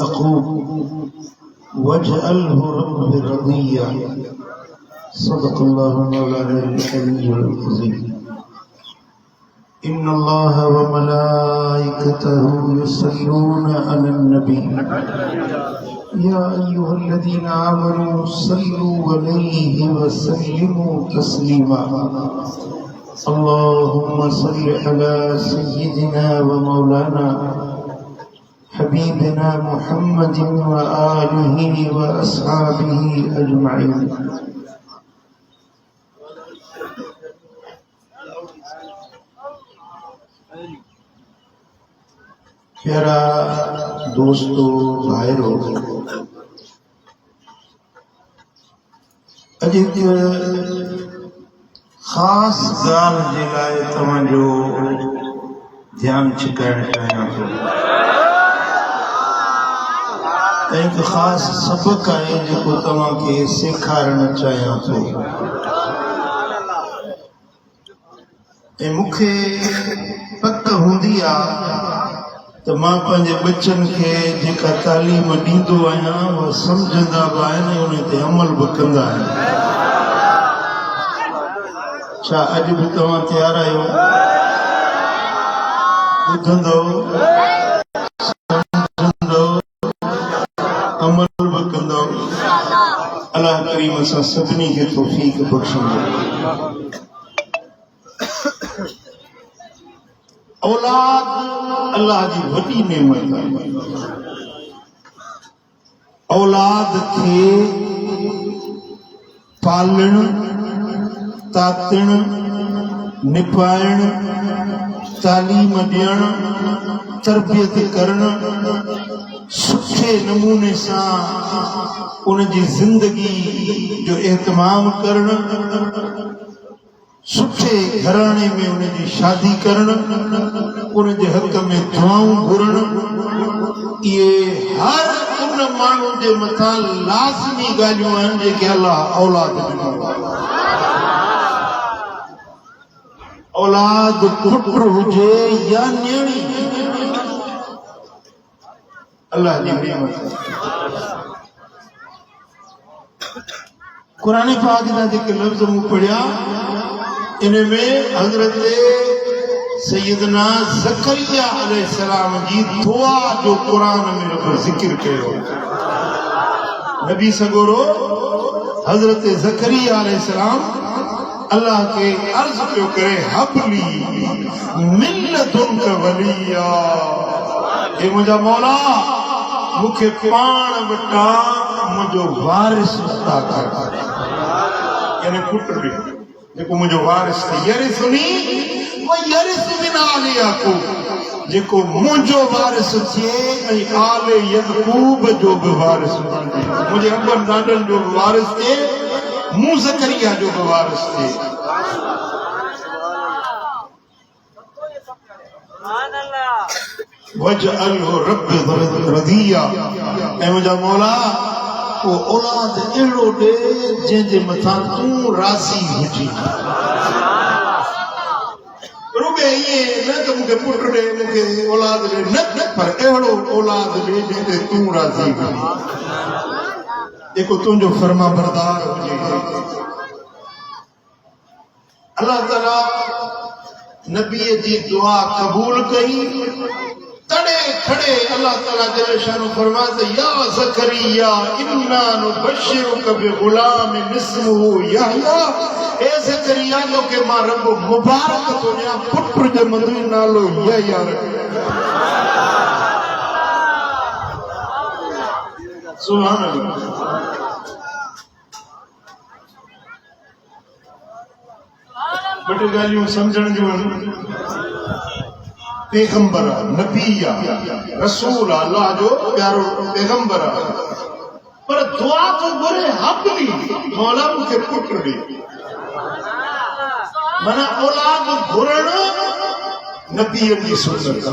याकूब वजअलहु rabbi रदिया। सदक़ल्लाहु मौलाना अल-अलीयुल अज़ीम। इन्नल्लाह व मलाइकतहु युसल्लूना Alan नबी या अय्युहल्लज़ीना आमनू सल्लू अलैहि व सल्लिमू तस्लीमा। अल्लाहुम्मा सल्लि अला सय्यिदिना व मौलाना हबीबिना मुहम्मदिन व आलिहि व अस्हाबिहि अजमईन। प्यारा दोस्तों भाइयों, अॼु हिकु ख़ासि ॻाल्हि जे लाइ तव्हांजो ध्यानु छिकाइणु चाहियां थो। हिकु ख़ासि सबक़ु आहे जेको तव्हांखे सेखारणु चाहियां थो। ऐं मूंखे पक हूंदी आहे त मां पंहिंजे बचनि खे जेका तालीम ॾींदो आहियां उहा सम्झंदा बि आहिनि, उन ते अमल बि कंदा आहिनि। छा अॼु बि तव्हां तयारु आहियो? ॿुधंदो, सम्झंदो, अमल बि कंदो। अल्लाह करीम असां सभिनी खे तौफ़ीक़ बख़्शंदो। औलाद अल्लाह जी वॾी नेमत आहे। औलाद खे पालणु, तातणु, निपाइणु, तालीम ॾियणु, तरबियत करणु, सुठे नमूने सां उनजी ज़िंदगी जो एहतमाम करणु, सुठे घराणे में उनजी शादी करणु, उनजे हक़ में दुआऊं घुरणु, इहे हर उन माण्हू जे मथां लाज़मी ॻाल्हियूं आहिनि जेके अल्लाह औलाद ॾिनो। औलाद पुट हुजे या नियाणी, अल्लाह जी नेमत। कुरान पाक जा जेके लफ़्ज़ मूं पढ़िया, इन में हज़रत सैयदना ज़करिया अलैहिस्सलाम जी दुआ जो कुरान में ज़िक्र कयो। नबी सगोरो हज़रत ज़करिया अलैहिस्सलाम अल्लाह के अर्ज़ पियो करे, हबली मिन लदुनक वलिया। हे मुंहिंजा मौला, मूंखे पाण वटां मुंहिंजो वारिस अता कर। यानी पुट ॾे जेको मुंहिंजो वारिस थी, यरिसुनी व यरिस मिन आले याकूब, जेको मुंहिंजो वारिस थिए ऐं आले याकूब जो बि वारिस बणिजे। मुंहिंजे अबनि ॾाॾनि जो बि वारिस थिए, मूं ज़करिया जो बि वारिस थिए। वजअलहु रब्बि रदिया। ऐं मुंहिंजा मौला, वो औलाद अहिड़ो ॾे जंहिंजे मथां तूं राज़ी हुजी। रुॻे ईअं न त मूंखे पुट ॾे, मूंखे औलाद ॾे, न, पर अहिड़ो औलाद ॾे जंहिंते तूं राज़ी हुजे, जेको तुंहिंजो फर्मा बरदार हुजे। अल्लाह ताला नबीअ जी दुआ क़बूल कई। तड़े खड़े अल्लाह ताला जल्ल शानु फरमाते, या ज़करिया इन्ना नुबश्शिरुक बिग़ुलामिन इस्मुहु यहया। ए ज़करिया, जो के मां रब मुबारक तो ॾियां, पुट जो मदु नालो यहया रख। सुभान अल्लाह। बटे ॻाल्हियूं सम्झण जूं आहिनि। पैगंबर नबी रसूल अल्लाह जो प्यारो पैगंबर, पर दुआ तो घुरे हबली, मौला मूंखे पुट ॾे। माना औलाद घुरणु नबीअनि जी सुन्नत,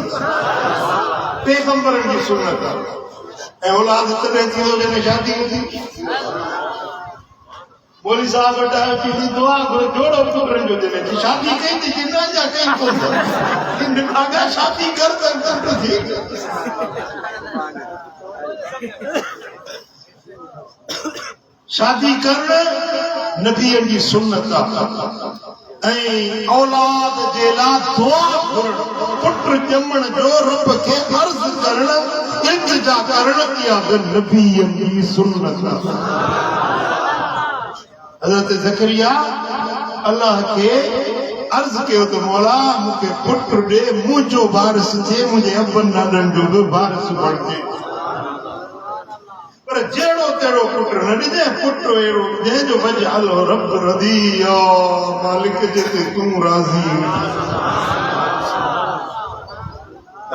पैगंबरनि जी सुन्नत। ऐं औलाद तॾहिं थींदो जॾहिं शादी हूंदी। मौलवी साहब वटि की दुआ घुर, जोड़ो पुटनि जो जॾहिं शादी कई थी जिंदा जा कई कोन शादी कर त थी। शादी कर नबीअ जी सुन्नत ऐं औलाद जे लाइ दुआ घुरण पुट ॼमण जो रब खे अर्ज़ करण इल्तिजा करण इहा नबीअ जी सुन्नत। हज़रत ज़करिया अल्लाह खे अर्ज़ कयो त मौला मूंखे पुट ॾे मुंहिंजो वारिस थिए मुंहिंजे अबनि नाननि जो बि वारिस बणिजे पर जहिड़ो तहिड़ो पुट न ॾिजे पुट अहिड़ो जंहिंजो वज अलो रब रदी मालिक जिते तूं राज़ी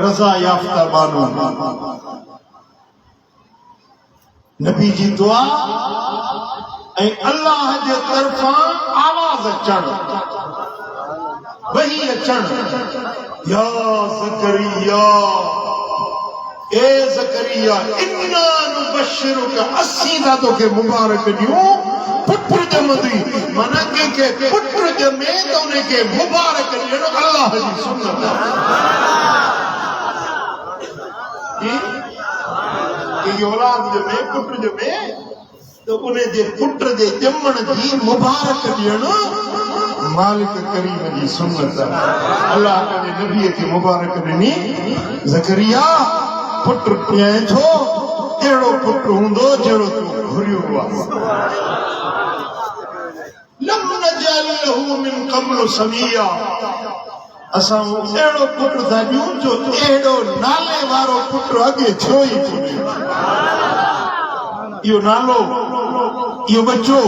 रज़ा याफ़्ता बानो नबी जी दुआ ऐं अल्लाह जे तरफ़ां आवाज़ अचणु वही अचणु या ज़करिया ए ज़करिया इन्ना नुबश्शिरुका असीं ता तोखे मुबारक ॾियूं पुट ॼमंदी माना कंहिंखे पुट ॼमे त उनखे मुबारक ॾियणो अल्लाह जी सुन्नत कंहिंखे औलाद ॼमे पुट ॼमे तो उन्हें जे पुट जे ॼमण जी मुबारक ॾियणु मालिक करीम जी सुन्नत अल्लाह पंहिंजे नबीअ खे मुबारक ॾिनी ज़करिया पुट ॾियईं थो अहिड़ो पुट हूंदो जहिड़ो तूं घुरियो आहे लम नजअल लहू मिन क़ब्ल समिया असां अहिड़ो पुट था ॾियूं जो अहिड़ो नाले वारो पुट अॻे थियो ई कोन्हे इहो नालो इहो बच्चो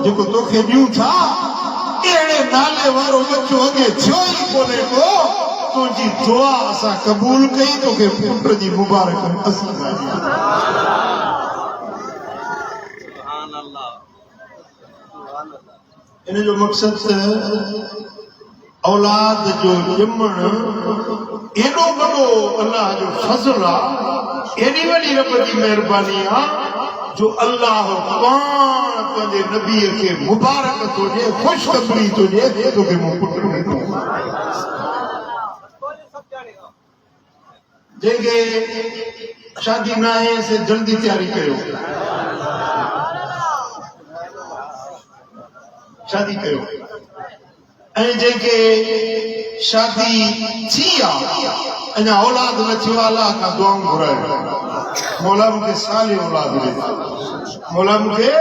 जेको तोखे ॾियूं था अहिड़े नाले वारो बच्चो अॻे थियो ई कोन्हे को तुंहिंजी दुआ असां क़बूल कई तोखे पुट जी मुबारक असीं इन जो मक़सदु औलाद जो ॼमण एॾो वॾो अल्लाह जो फज़ल आहे एॾी वॾी रब जी महिरबानी आहे जो अल्लाह पाण पंहिंजे नबीअ खे मुबारक थो ॾिए ख़ुशख़बरी थो ॾिए तोखे मूं पुट ॾिनो जंहिंखे शादी न आहे से जल्दी तयारी कयो शादी कयो ऐं जंहिंखे शादी थी आहे अञा औलाद न थियो आहे अल्लाह खां दुआऊं घुरायो मौला मूंखे साले औलाद ॾे मौला मूंखे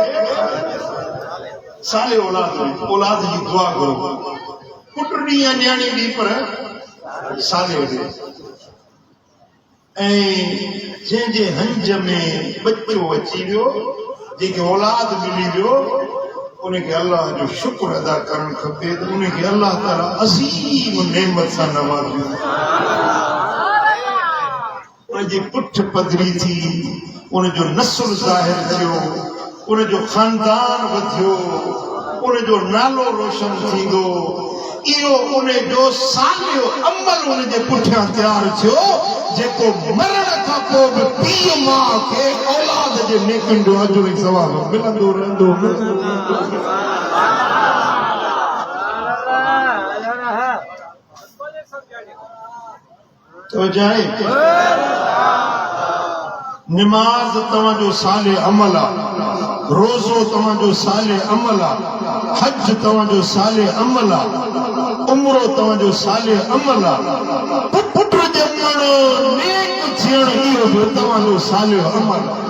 साले औलाद जी दुआ घुरो पुट ॾींहुं या न्याणी ॾींहुं पर साले ॾे ऐं जंहिंजे हंज में बच्चो अची वियो जंहिंखे औलाद मिली वियो उनखे अल्लाह जो शुक्र अदा करणु खपे त उनखे अल्लाह ताला असीम नेमत सां नवाज़ियो उनजी पुठ पधरी थी उनजो नस्ल ज़ाहिर थियो उनजो ख़ानदान वधियो उनजो नालो रोशन थींदो इहो उनजो सालियो अमल उनजे पुठियां तयारु थियो जेको मरण खां पोइ बि पीउ माउ खे औलाद जे नेकनि जो अजर ऐं सवाब मिलंदो रहंदो तो जाए निमाज तव्हांजो साले अमल आहे रोज़ो तव्हांजो साले अमल आहे हज तव्हांजो साले अमल आहे उमरो तव्हांजो साले अमल आहे पुट ॼमण नेक थियण इहो बि तव्हांजो साले अमल आहे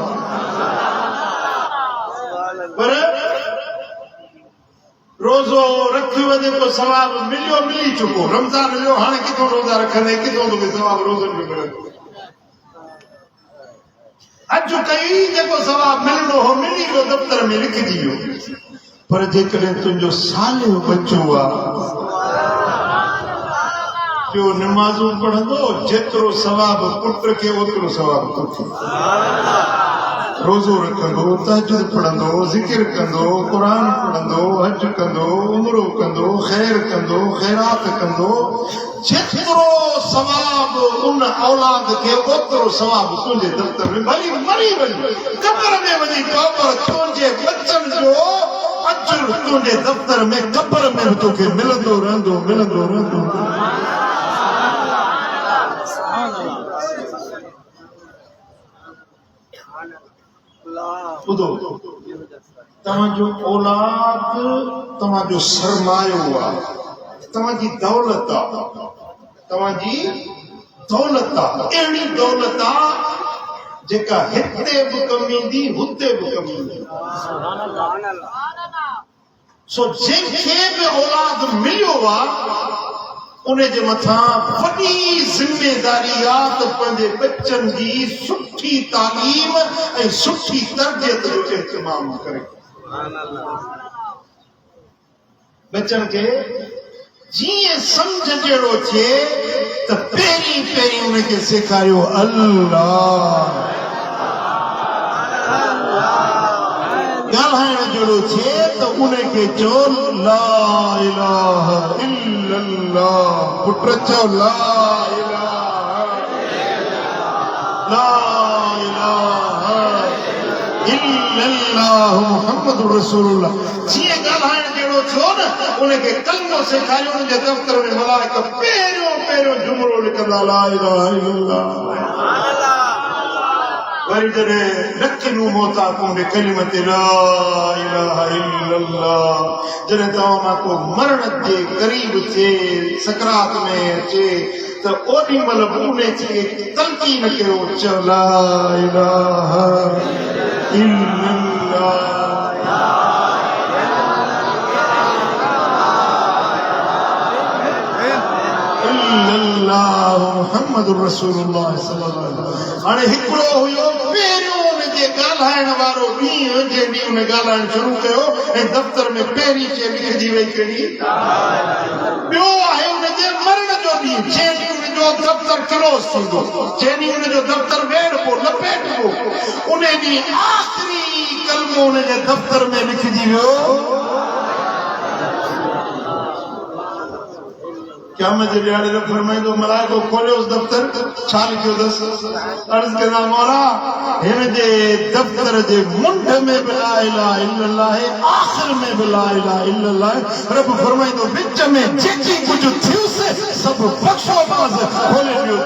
पर रोज़ो रखियो वञे तो सवाब मिली चुको रमज़ान वियो हाणे किथां रोज़ा रखंदे किथां तोखे सवाब रोज़नि जो मिलंदो अॼु कई जेको सवाब मिलणो हो मिली वियो दफ़्तर में लिखिजी वियो पर जेकॾहिं तुंहिंजो सालियो बच्चो आहे जो नमाज़ूं पढ़ंदो जेतिरो सवाब पुट खे ओतिरो सवाब तोखे रोज़ो रखंदो तहज्जुद पढ़ंदो ज़िक्र कंदो क़ुरान पढ़ंदो हज कंदो उमरो कंदो ख़ैर कंदो ख़ैरात कंदो जेतिरो सवाब उन औलाद खे ओतिरो सवाब तुंहिंजे दफ़्तर में भली मरी वञे कब्र में वञी पओ पर तुंहिंजे बचनि जो अजर तुंहिंजे दफ़्तर में कब्र में बि तोखे मिलंदो रहंदो ॿुधो, तव्हांजो औलाद तव्हांजो सरमायो आहे, तव्हांजी दौलत आहे, तव्हांजी दौलत आहे, अहिड़ी दौलत आहे जेका हिते बि कमु ईंदी, हुते बि कमु ईंदी। सो जंहिंखे बि औलाद मिलियो आहे उन जे मथां वॾी ज़िमेदारी आहे त पंहिंजे बच्चनि जी सुठी तालीम ऐं सुठी तरबियत जो इहतमाम करे। बच्चनि खे जीअं सम्झ जहिड़ो थिए त पहिरीं पहिरीं उनखे सेखारियो अल्लाह, ॻाल्हाइण जहिड़ो थिए त उनखे चओ ला इलाहा इल्लल्लाह, पुट चओ ला इलाहा इल्लल्लाह मुहम्मद रसूलुल्लाह। जीअं ॻाल्हाइण जहिड़ो थियो न उनखे कलमो सेखारियो। उनजे दफ़्तर में मलाइका पहिरियों पहिरियों जुमिलो लिखंदा ला इलाहा इल्लल्लाह। वरी जॾहिं नकिनू मोता कोन्हे कलिमत ला इलाहा इल्लल्लाह, जॾहिं तव्हां मां को मरण जे क़रीब थिए, सकरात में अचे त ओॾी महिल बि उन खे तलक़ीन कयो, चओ ला इलाहा इल्लल्लाह। मुहम्मद रसूलुल्लाह सल्लल्लाहु अलैहि वसल्लम। हाणे हिकिड़ो हुयो पहिरियों उनजे ॻाल्हाइण वारो ॾींहुं, जंहिं ॾींहुं उन ॻाल्हाइण शुरू कयो ऐं दफ़्तर में पहिरीं शइ लिखजी वई कहिड़ी? ॿियो आहे उनजे मरण जो ॾींहुं, जंहिं ॾींहुं उनजो दफ़्तर क्लोज़ थींदो, जंहिं ॾींहुं उनजो दफ़्तर वेड़बो लपेटबो, उन ॾींहुं आख़िरी कलमो उनजे दफ़्तर में लिखजी वियो। क़यामत जे ॾियारे जो फरमाईंदो मलाइको खोलियो दफ़्तर, छा लिखियो अथसि? अर्ज़ कंदा मौला हिन जे दफ़्तर जे मुंड में बि ला इलाहा इल्लल्लाह आहे, आख़िर में बि ला इलाहा इल्लल्लाह आहे। रब फरमाईंदो विच में जेकी कुझु थियुसि सभु बख़्शो बाज़ खोले ॾियो।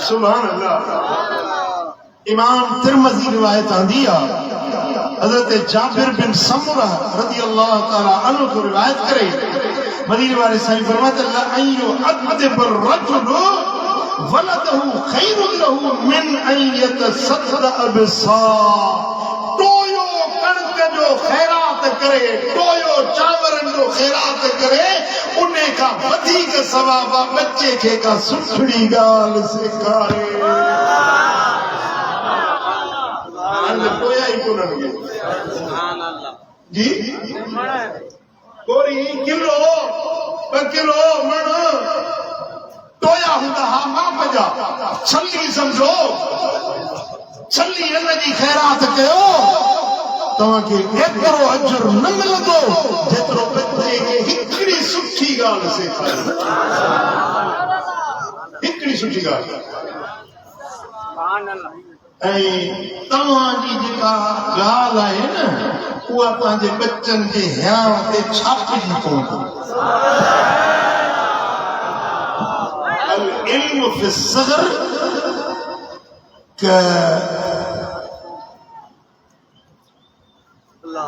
सुभान अल्लाह। इमाम तिरमिज़ी रिवायत आंदी आहे, हज़रत जाबिर बिन समुरा रज़ी अल्लाह ताला अन्हु को रिवायत करे, मदीने वाले साईं फरमाते ला अय्यु अदब रजुल वलदहु खैरुन लहु मिन अन यतसद्दक़ बिसार। टोयो कणक जो खैरात करे, टोयो चावरन जो खैरात करे, उन्हें का वधीक सवाब बच्चे खे का सुठड़ी ॻाल्हि सेखारे। जी कोरी किलो ॿ किलो मण टोया हूंदा हा माप जा, छली सम्झो, छली हिन जी खैरात कयो, तव्हांखे एतिरो अजर न मिलंदो जेतिरो बच्चे खे हिकिड़ी सुठी ॻाल्हि सेखारे। हिकिड़ी सुठी ॻाल्हि। ऐं तव्हांजी जेका ॻाल्हि आहे न उहा पंहिंजे बच्चनि जे हियांव ते छापजी पवंदी। अल इल्म फी सग़र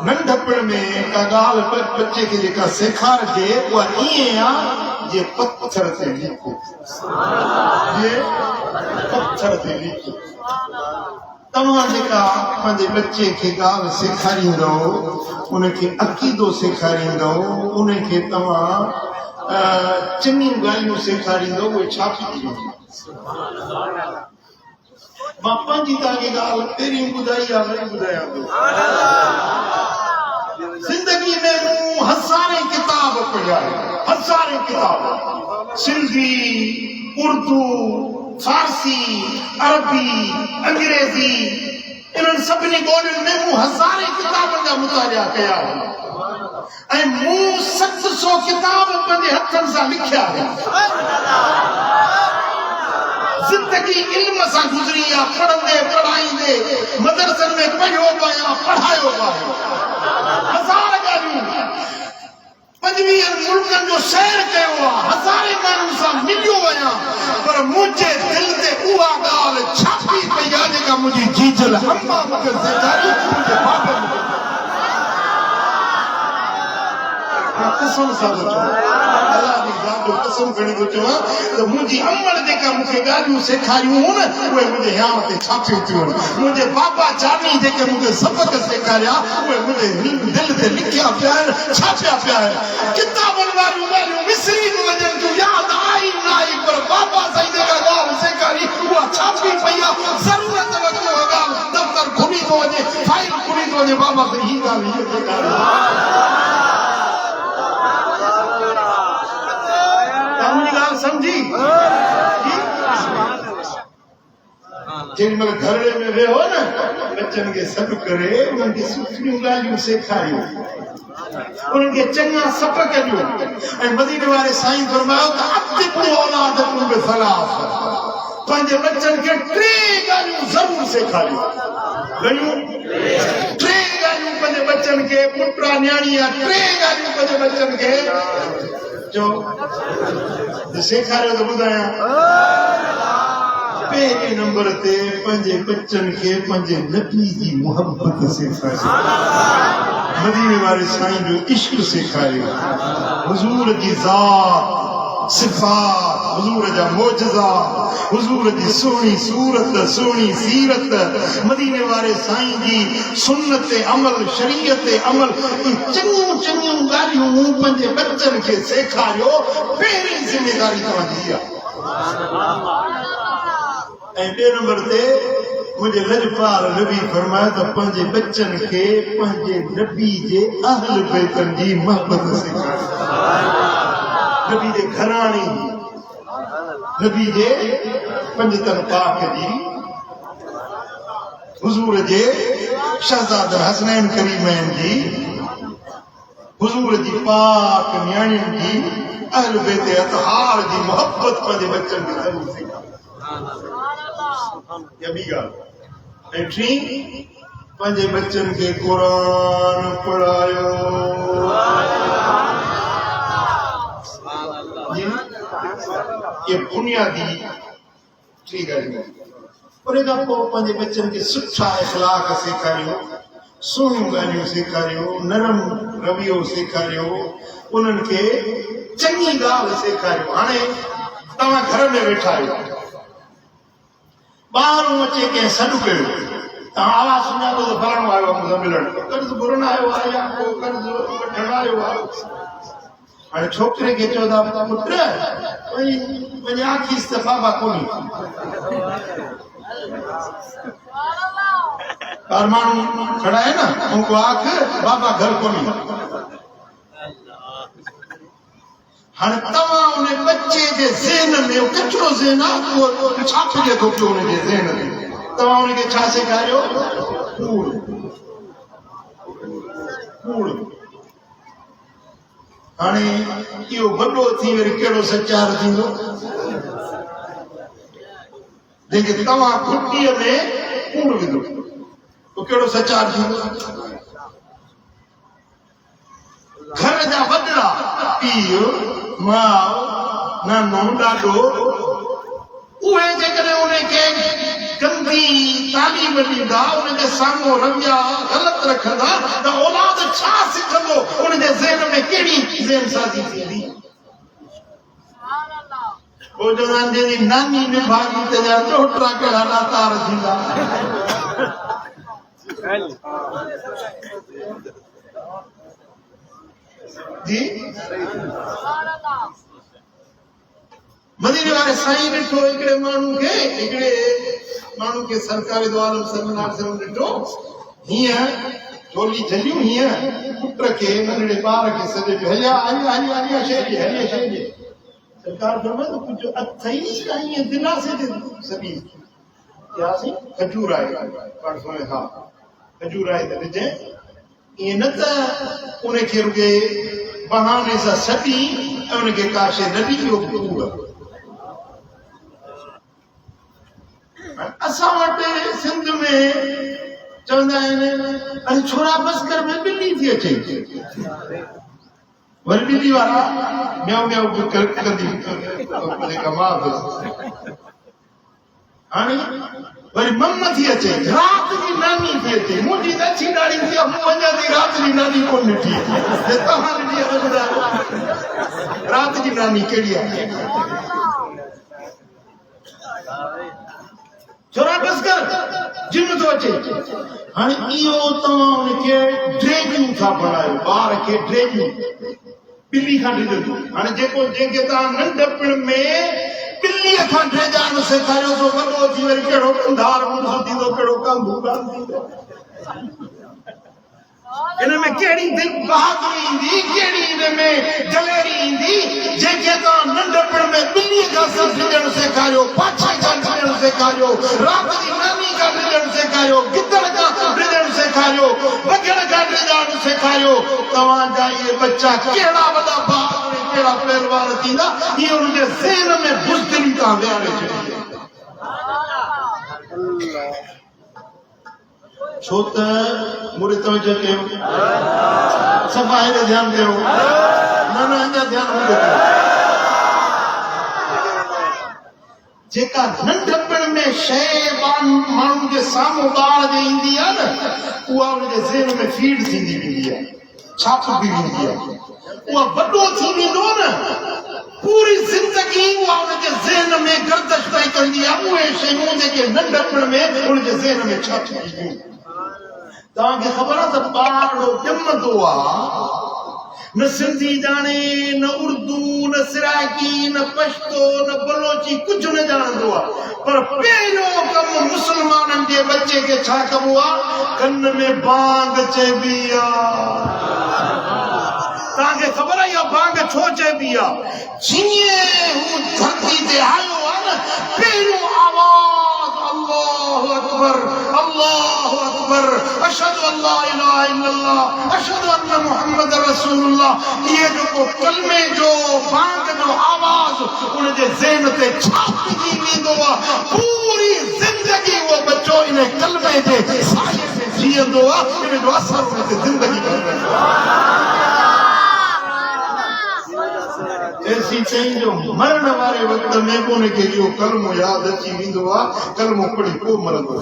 नंढपण में का ॻाल्हि बच्चे खे जेका सेखारिजे उहा ईअं आहे जीअं पत्थर ते लिखो, जीअं पत्थर ते लिखो। तव्हां जेका पंहिंजे बच्चे खे ॻाल्हि सेखारींदव, उनखे अक़ीदो सेखारींदव, उनखे तव्हां चङियूं ॻाल्हियूं सेखारींदव, उहे छापजी वेंदियूं। मां पंहिंजी तव्हांखे ॻाल्हि पहिरीं ॿुधाई आहे, वरी ॿुधायां थो। ज़िंदगी में मूं हज़ारे किताब पढ़िया आहिनि, हज़ारे किताब, सिंधी, उर्दू, फारसी, अरबी, अंग्रेजी, इन्हनि सभिनी ॿोलियुनि में मूं हज़ारे किताबनि जा मुतालिया कया आहिनि ऐं मूं 700 किताब पंहिंजे हथनि सां लिखिया आहिनि। जिंदगी इल्म सां गुज़री आहे, पढ़ंदे पढ़ाईंदे, मदरसनि में पढ़ियो बि आहियां, पढ़ायो बि आहियां। हज़ार ॻाल्हियूं, 25 मुल्कनि जो सैर कयो आहे, मिसल हम्मा मगर सेखारी मुझे बाबा कसम साधो अल्लाह की जान जो कसम खड़ी तो चवा तो मुझी अमल जेका मुखे गालियूं सेखारियूं हुन उहे मुझे यहाँ ते छापियूं थियूं मुझे बाबा जानी जेके मुखे सबक सेखारिया उहे मुझे दिल ते लिखिया पिया छापिया पिया किताबन वालियूं ॻाल्हियूं विसरी थी वञनि थियूं याद आई न आई पर बाबा साईं जेका ॻाल्हि सेखारी उहा छापी पई आहे ज़रूरत वक़्तु उहा ॻाल्हि दफ़्तर खुली थो वञे फाइल खुली थो वञे बाबा साईं ही ॻाल्हि हीअ सेखारी समझी जिन घरे में वेहो न बच्चन के सॾु करे उन्हनि खे सुठियूं ॻाल्हियूं सेखारियूं उन्हनि खे चङा सबक ॾियो ऐं मदीने वारे साईं फरमायो त अतिबु औलादकुम बिसलास पंहिंजे बच्चन खे टे ॻाल्हियूं ज़रूर सेखारियो घणियूं टे ॻाल्हियूं पंहिंजे बच्चन खे पुट न्याणी आहे टे ॻाल्हियूं पंहिंजे बच्चन खे जो सेखारियो तो ॿुधायां पहले नंबर ते पंहिंजे बच्चन खे पंहिंजे नबी जी मोहब्बत सेखारियो मदीने वारे साईं जो इश्क सेखारियो हुजूर जी ज़ात सिफ़ात हुजूर जा मोजज़ा हुजूर जी सोहणी सूरत सोहणी सीरत मदीने वारे साईं जी सुन्नत अमल शरीयत अमल चङियूं चङियूं ॻाल्हियूं पंहिंजे बच्चन खे सेखारियो पहिरीं ज़िमेदारी तव्हांजी आहे ऐं ॿिए नंबर ते मुंहिंजे लजपाल नबी फरमायो त पंहिंजे बच्चन खे पंहिंजे नबी जे अहल बैतन जी मोहब्बत सेखारियो नबी जे घराणी नबी जे पंजतन पाक जी हुजूर जे शहजादा हसनैन करीमैन जी हुजूर जी पाक न्याणियुनि जी अहल बैत अतहार जी मोहब्बत पंहिंजे बच्चन खे ज़रूर सेखारियो या ॿी ॻाल्हि ऐं टी पंहिंजे बच्चन खे क़ुरान पढ़ायो ये बुनियादी टी ॻाल्हियूं उन खां पोइ पंहिंजे बच्चन खे सुठा इख़लाक़ सेखारियो सुहिणियूं ॻाल्हियूं सेखारियो नरम रवियो सेखारियो उन्हनि खे चङी ॻाल्हि सेखारियो हाणे तव्हां घर में वेठा आहियो ॿाहिरों अचे कंहिं सॾु कयो तव्हां आवाज़ सुञातो त फलाणो आयो आहे मूंसां मिलण कर्ज़ घुरण आयो आहे या को कर्ज़ वठण आयो आहे हाणे छोकिरे खे चओ था पुट वञी आखीस त बाबा कोन्हे ॿार माण्हू खड़ा आहे न उनको आख बाबा घर कोन्हे हाणे तव्हां उन बच्चे जे ज़हन में कचिरो ज़हन आहे उहो छा फिरे थो पियो उनजे ज़हन में तव्हां उनखे छा सेखारियो कूड़ कूड़ हाणे इहो वॾो थी वरी कहिड़ो सचार थींदो जंहिंखे तव्हां खुटीअ में कूड़ विधो पोइ कहिड़ो सचार थींदो घर जा वॾड़ा पीउ माउ नानो ॾाॾो उहे जेकॾहिं उनखे गंदी तालीम ॾींदा उनजे साम्हूं रवैया ग़लति रखंदा त औलाद छा सिखंदो उनजे ज़हन में कहिड़ी ज़हन साज़ी थींदी पोइ चवंदा आहिनि जंहिंजी नानी में भाॼी त जा ॾोहिटा कहिड़ा लातार थींदा जी मदीने वारे साईं ॾिठो हिकिड़े माण्हू खे सरकार दो आलम सल्लल्लाहु अलैहि वसल्लम ॾिठो हीअं झोली झलियूं हीअं पुट खे नंढड़े ॿार खे सॾे पियो हलिया हलिया शइ सरकार फरमायो कुझु अथई हीअं दिलासे ते सॼी यासीं खजूर आहे पाण सोए हा खजूर आहे त ॾिजे ईअं न त उनखे रुॻे बहाने सां सॾी ऐं उनखे का शइ न ॾी इहो कूड़ असां वटि सिंध में चवंदा आहिनि अरे छोरा बस कर में ॿिली थी अचे वरी ॿिली वारा म्याऊ म्याऊ कंदी हाणे वरी मम्मा थी अचे रात की नानी थी अचे मुंहिंजी त अछी ॾाढ़ी थी मूं अञा थी रात जी नानी कोन ॾिठी तव्हां ॾिठी आहे त ॿुधायो रात जी नानी कहिड़ी आहे छोरा बस कर जिम थो अचे हाणे इहो तव्हां हुनखे ड्रेगियूं था बणायो ॿार खे ड्रेगियूं ॿिली खां ड्रेगियूं हाणे जंहिंखे तव्हां नंढपण में ॿिलीअ खां ड्रेगाइण सेखारियो थो वॾो थी वरी कहिड़ो कंधार मुंहुं थींदो कहिड़ो कंधू थींदो इन में कहिड़ी बहादुरी ईंदी कहिड़ी इन में दलेरी ईंदी जंहिंखे तव्हां नंढपण में ॿिलीअ खां ॾियणु सेखारियो पाछे खां ॾियणु सेखारियो रात जी नानी खां ॾियणु सेखारियो गिदड़ खां ॾियणु सेखारियो वगड़ खां ॾियणु सेखारियो तव्हांजा इहे बच्चा कहिड़ा वॾा भाउ कहिड़ा पहलवान थींदा इहो हुनजे ज़हन में बुज़दिली तव्हां विहारे छॾी छो त मुड़े तवजो कयो सफ़ा हेॾे ध्यानु ॾियो न अञा ध्यानु हूंदो जेका नंढपण में शइ माण्हुनि जे साम्हूं ॿार जे ईंदी आहे न उहा हुनजे ज़हन में फीड थींदी वेंदी आहे छाप बि वेंदी आहे उहा वॾो थी वेंदो न पूरी ज़िंदगी उहा हुनजे ज़हन में गर्दश पई कंदी आहे उहे शयूं जेके नंढपण में हुनजे ज़हन में छप थी वेंदियूं तव्हांखे ख़बर आहे त ॿारड़ो ॼमंदो आहे न सिंधी ॼाणे न उर्दू न सिराइकी न पश्तो न बलोची कुझु न ॼाणंदो आहे पर पहिरियों कमु मुस्लमाननि जे बच्चे खे छा कबो आहे कन में बांग चइबी आहे तव्हांखे ख़बर आहे इहा बांग छो चइबी आहे जीअं हू धरती ते आयो आहे न पहिरियों आवाज़ अल्लाहु अकबर अशहदु अल्ला इलाहा इल्लल्लाह अशहदु अन्न मुहम्मद रसूलुल्लाह ये जो कलमे जो बांग जो आवाज़ उनजे ज़हन ते छापजी वेंदो आहे पूरी ज़िंदगी वो बच्चो इन कलमे जे साये में जीअंदो आहे इन जो असर उन ते ज़िंदगी भर वेंदो आहे ऐसी चई जो मरण वारे वक्त में कोने के इहो कलमो यादि अची वेंदो आहे कलमो पढ़ी को मरंदो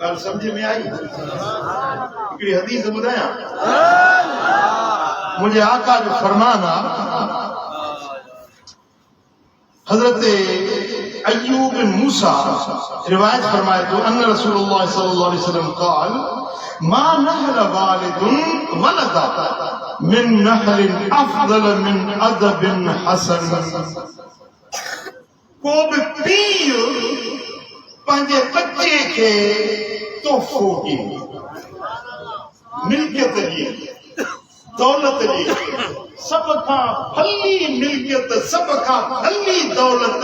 ॻाल्हि सम्झ में आई हिकिड़ी हदीस ॿुधायां मुंहिंजे आका जो फरमान आहे हज़रत अय्यूब बिन मूसा रिवायत फरमाए थो अन रसूलुल्लाह सल्लल्लाहु अलैहि वसल्लम क़ाल मा नहल वालिदुन वलदा मिन नहलिन अफदल मिन अदबिन हसन को बि पीउ पंहिंजे बच्चे खे तोहफ़ो ॾिए मिल्कियत ॾिए दौलत ॾिए सब खां भली मिल्कियत सब खां भली दौलत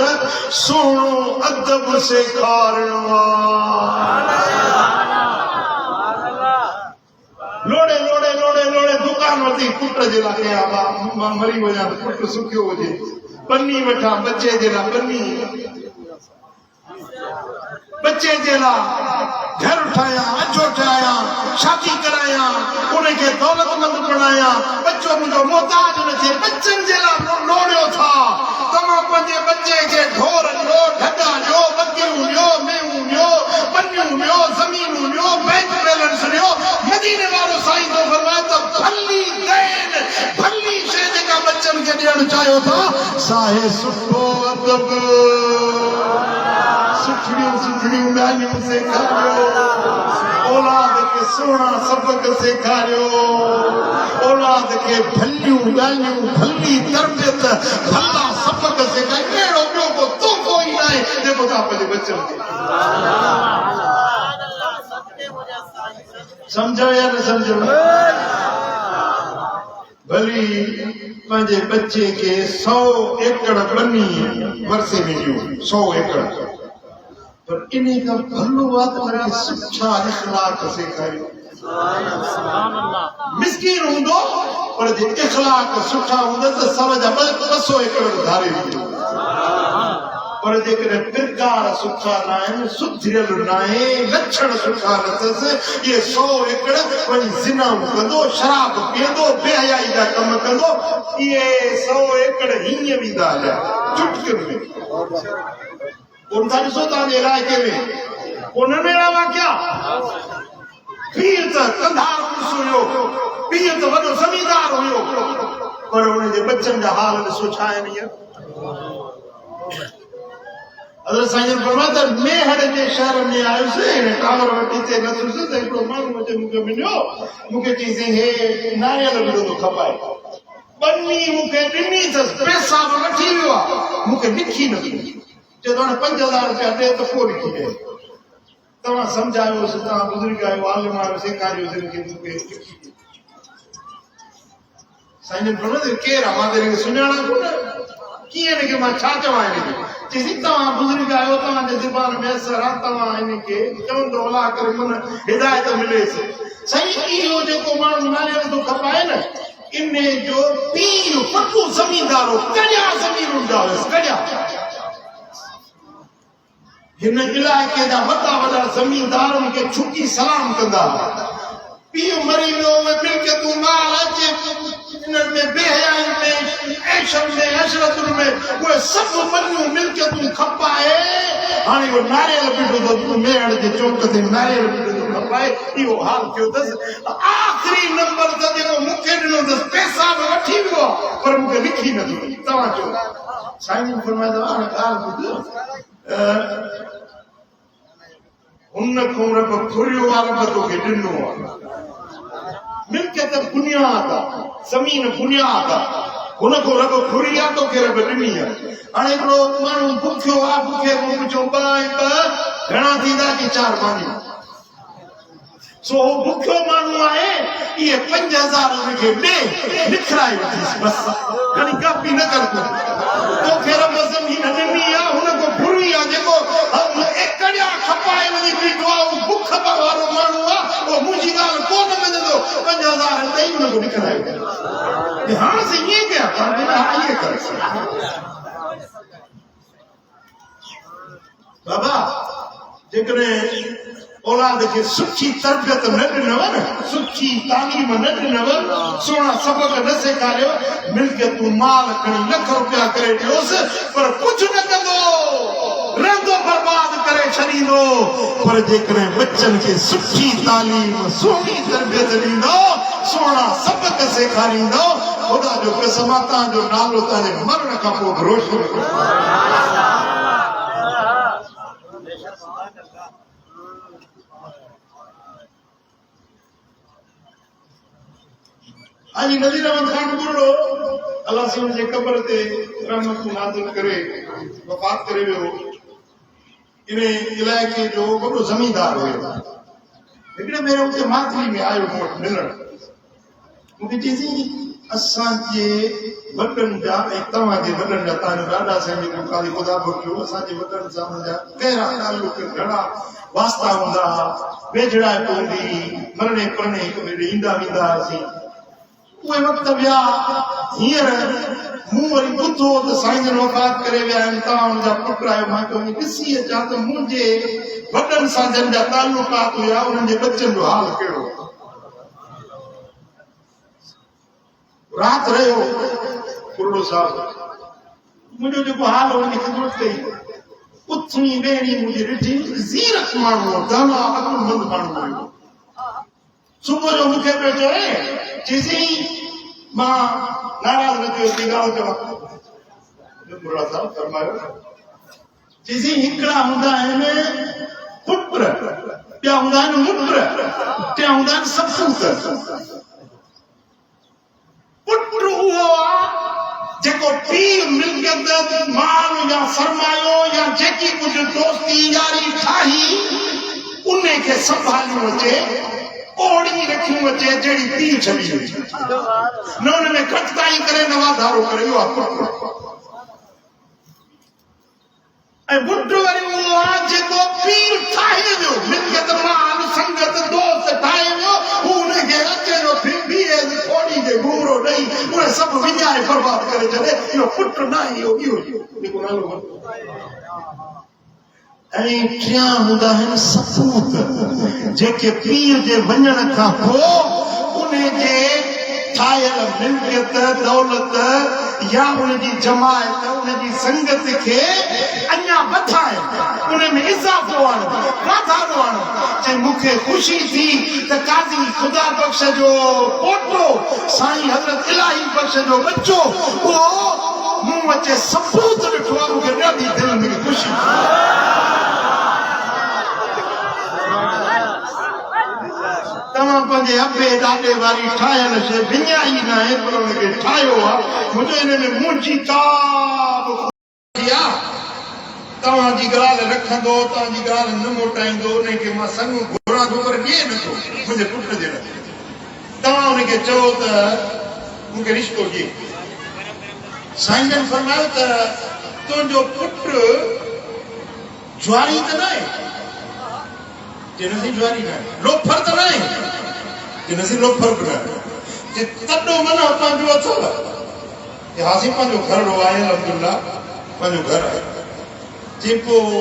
सुहिणो अदब सेखारणो लोड़े लोड़े लोड़े लोड़े दुकान वठी पुट जे लाइ कया मां मरी वञा त पुट सुखियो हुजे पन्नी वठां बच्चे जे लाइ पन्नी बच्चे जे लाइ घर ठाहियां अजो ठाहियां शादी करायां उनखे दौलतमंद बणायां बच्चो मुंहिंजो मोहताज न थिए बच्चनि जे लाइ लोड़ियो था तव्हां पंहिंजे बच्चे खे ढोर ॾियो ढॻा ॾियो बकरियूं ॾियो मेहूं ॾियो पनियूं ॾियो ज़मीनूं ॾियो बैंक बैलेंस ॾियो मदीने वारो साईं थो फरमाए त भली देन भली शइ जेका बच्चनि खे ॾियणु चाहियो था साहे सुठो अदब सुठियूं ॻाल्हियूं सेखारियो औलाद खे सुहिणा सबक सेखारियो औलाद खे भलियूं ॻाल्हियूं भली तरबियत भला सबक सेखारियो अहिड़ो ॿियो को तोहफ़ो ई न आहे जेको तव्हां पंहिंजे बच्चनि खे सम्झो या न सम्झो भली पंहिंजे बच्चे खे 100 एकड़ बनी वरसे में ॾियो 100 एकड़ पर इन्हीं का भलो बात करके सुठा इखलाक सेखारियो मिस्कीन हूंदो पर जे इखलाक सुठा हूंदा त सर जा 200 एकड़ धारे ॾींदो पर जेकॾहिं किरदार सुठा न आहिनि, सुधिरियल न आहे, लक्षण सुठा न अथसि, इहे 100 एकड़ वञी ज़िनाऊं कंदो, शराब पीअंदो, बेहयाई जा कम कंदो, इहे 100 एकड़ हीअं वेंदा हलिया चुटकियुनि में। कोन था ॾिसो तव्हांजे इलाइक़े में कोन्हनि अहिड़ा वाकिया? पीउ त कंधार पुरुष हुयो, पीउ त वॾो ज़मींदार हुयो, पर हुनजे बचनि जा हाल ॾिसो छा आहिनि। हीअं हज़रत साईं फरमाता मेहर जे शहर में आयुसि, टावर वठी ते नथुसि त हिकिड़ो माण्हू अचे मूंखे मिलियो, मूंखे चईं हे नारियल विधो थो खपाए, बनी मूंखे ॾिनी अथसि, पैसा बि वठी वियो आहे, मूंखे लिखी न ॾिनी, चयो हाणे 5000 रुपया ॾे त पोइ लिखी ॾे। तव्हां सम्झायोसि, तव्हां बुज़ुर्ग आहियो, आलिम आहियो, सेखारियोसि हिनखे मूंखे लिखी ॾे। साईं फरमाता केरु आहे? मां त हिनखे सुञाणा कोन, कीअं हिनखे मां छा चवां हिनखे? चईं तव्हां बुज़ुर्ग आहियो, तव्हांजे ज़बान में असर आहे, तव्हां हिनखे चवंदो अला करे मन हिदायत मिलेसि। साईं इहो जेको माण्हू नारियल थो खपाए न, इन जो पीर फटू ज़मींदार हो, कॾिया ज़मीन हूंदा हुयसि, कॾिया। हिन इलाइक़े जा वॾा वॾा ज़मींदार मूंखे छुटी सलाम कंदा। पीउ मरी वियो, मिल्कियतूं माल अचे इन्हनि में, बेहयाई में, ऐशनि में, अशरतुनि में, उहे सभु मनियूं मिल्कियतूं खपाए। हाणे उहो नारियल बीठो थो मेहर जे चौक ते नारियल बीठो थो खपाए, इहो हाल थियो अथसि। आख़िरी नंबर त जेको मूंखे ॾिनो अथसि, पैसा बि वठी वियो आहे, पर मूंखे लिखी न ॾिनी। तव्हां चओ साईं फरमाईंदो हाणे ॻाल्हि ॿुध, हुन खां रब घुरियो आहे, रब तोखे ॾिनो आहे। मिल्कियत बुनियाद आहे, ज़मीन बुनियाद आहे, हुन खां रब घुरी आहे, तोखे रब ॾिनी आहे। हाणे हिकिड़ो माण्हू बुखियो आहे, बुखे खां पुछो ॿ घणा थींदा? कि 4 मानी। सो हो बुखियो माण्हू आहे, इहे 5000 हुनखे ॾे, लिखाए वठीसि, बसि खणी कापी न कर, तोखे रब ज़मीन ॾिनी आहे, हुन खां घुरी आहे। जेको एकड़िया खपाए वञी बीठो आहे, उहो बुख वारो माण्हू आहे, उहो मुंहिंजी ॻाल्हि कोन मञंदो, 5000 ॾेई हुन खां लिखाए वठे। हाणे से ईअं कया, हा ईअं कर बाबा। जेकॾहिं औलाद खे सुठी तरबियत न ॾिनव न, सुठी तालीम न ॾिनव, सुहिणा सबक न सेखारियो, मिल्कियतूं माल खणी लख रुपया करे ॾियोसि, पर कुझु न कंदो, रंदो बर्बाद करे छॾींदो। पर जेकॾहिं बच्चनि खे सुठी तालीम, सुहिणी तरबियत ॾींदो, सुहिणा सबक सेखारींदो, ख़ुदा जो कसम आहे तव्हांजो नालो तव्हांजे मरण खां पोइ रोशन। हाजी नज़ीर अहमद खान बुर्रो अल्लाह से उनजे कब्र ते रहमत नाज़िल करे वफ़ात करे वियो। इन इलाइक़े जो वॾो ज़मींदार हुयो। हिकिड़े भेरे उते माथली में आयो मूं वटि मिलण, मूंखे चईं असांजे वॾनि जा ऐं तव्हांजे वॾनि जा, तव्हांजो ॾाॾा साईं जेको ख़ाली ख़ुदा बख़्शियो, असांजे वॾनि सां मुंहिंजा गहरा ताल्लुक, घणा वास्ता हूंदा हुआ, वेझड़ाइप हूंदी, मरणे परणे हिक ॿिए ॾे ईंदा वेंदा हुआसीं। उहे वक़्त विया, हींअर मूं वरी ॿुधो त साईं जन वफ़ात करे विया आहिनि, तव्हां हुनजा पुट आहियो। मां चयो ॾिसी अचां त मुंहिंजे वॾनि सां जन जा ताल्लुकात हुया, उन्हनि जे बचनि जो हाल कहिड़ो। राति रहियो बुर्रो साहिब, मुंहिंजो जेको हाल हो हुनखे ख़िदमत कई। उथणी वेहणी मुंहिंजी ॾिठी, ज़ीरक माण्हू हो, दाना अकुलमंद माण्हू हुयो। सुबुह जो मूंखे पियो चए, चईं मां नाराज़ न थियो, ॿी ॻाल्हि चवां। बुर्रा साहिब फरमायो, चईं हिकिड़ा हूंदा आहिनि पुट, ॿिया हूंदा आहिनि मुट, टिया हूंदा आहिनि सपूत। पुट उहो आहे जेको पीउ मिल्कियत, माल या सरमायो या जेकी कुझु दोस्ती यारी ठाही, उन खे संभालियो अचे, ओड़ी रखियूं अचे जहिड़ी पीउ छॾी हुई, न हुन में घटिताई करे न वाधारो करे। इहो आहे पुट। ऐं पुट वरी उहो आहे जेको पीउ ठाहे वियो, मिल्कियत, माल, संगत, दोस्त ठाहे वियो, हू हुनखे अचे जो बीहे थोड़ी जे घुमरो ॾेई नहीं उन्हें सब विञाए बर्बाद करे छॾे इहो पुट न इहो जेको नालो ऐं टियां हूंदा आहिनि सपूत जेके पीउ जे वञण खां पोइ उन जे ठाहियल मिल्कियत दौलत या उनजी जमायत उनजी संगत खे अञा वधाए उन में इज़ाफ़ो आणो वाधारो आणो जे मूंखे ख़ुशी थी त काज़ी ख़ुदा बख़्श जो पोटो साईं हज़रत इलाही बख़्श जो बच्चो उहो मूं अचे सबूत ॾिठो आहे मूंखे ॾाढी दिलि में ख़ुशी तव्हां पंहिंजे अबे ॾाॾे वारी ठाहियल शइ विञाई न आहे पर हुनखे ठाहियो आहे मुंहिंजो हिन में मुंहिंजी का तव्हांजी ॻाल्हि रखंदो तव्हांजी ॻाल्हि न मोटाईंदो उनखे मां संग घुरां थो पर ॾिए नथो मुंहिंजे पुट जे लाइ तव्हां हुनखे चओ त मूंखे रिश्तो ॾिए साईं जन फरमायो त तुंहिंजो पुटु ज्वारी त न आहे जिनसी ज्वारी न आहे लोफर त न आहे जिनसी लोफर बि न आहे तॾो मन पंहिंजो अथव हासी पंहिंजो घर आहे अल्हम्दुलिल्लाह पंहिंजो घर आहे जे पोइ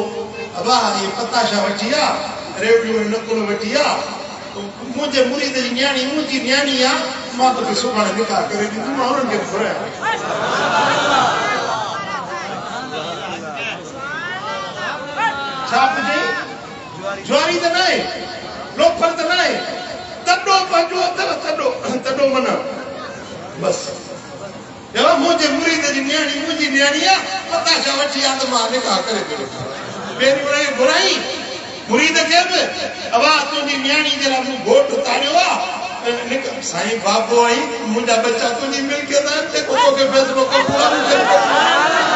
अबा ये पताशा वठी आहे रेवड़ियूं नकुल वठी आहे मुंहिंजे मुरीद जी न्याणी मुंहिंजी न्याणी आहे मां तोखे सुभाणे निकाह करे ॾींदुमि मां हुननि खे घुरायां छा पुछे ज्वारी त न आहे लोफर त न आहे तॾो पंहिंजो अथव तॾो मन बसि मुंहिंजे मुरीद जी न्याणी मुंहिंजी न्याणी आहे पताशा वठी आहे त मां निकाह करे पहिरीं हुनखे घुराई मुरीद खे बि अबा तुंहिंजी न्याणी जे लाइ मूं घोट तारियो आहे साईं बाबो आई मुंहिंजा बच्चा तुंहिंजी मिल्कियत आहिनि जेको तोखे फ़ैसिलो कबो आहे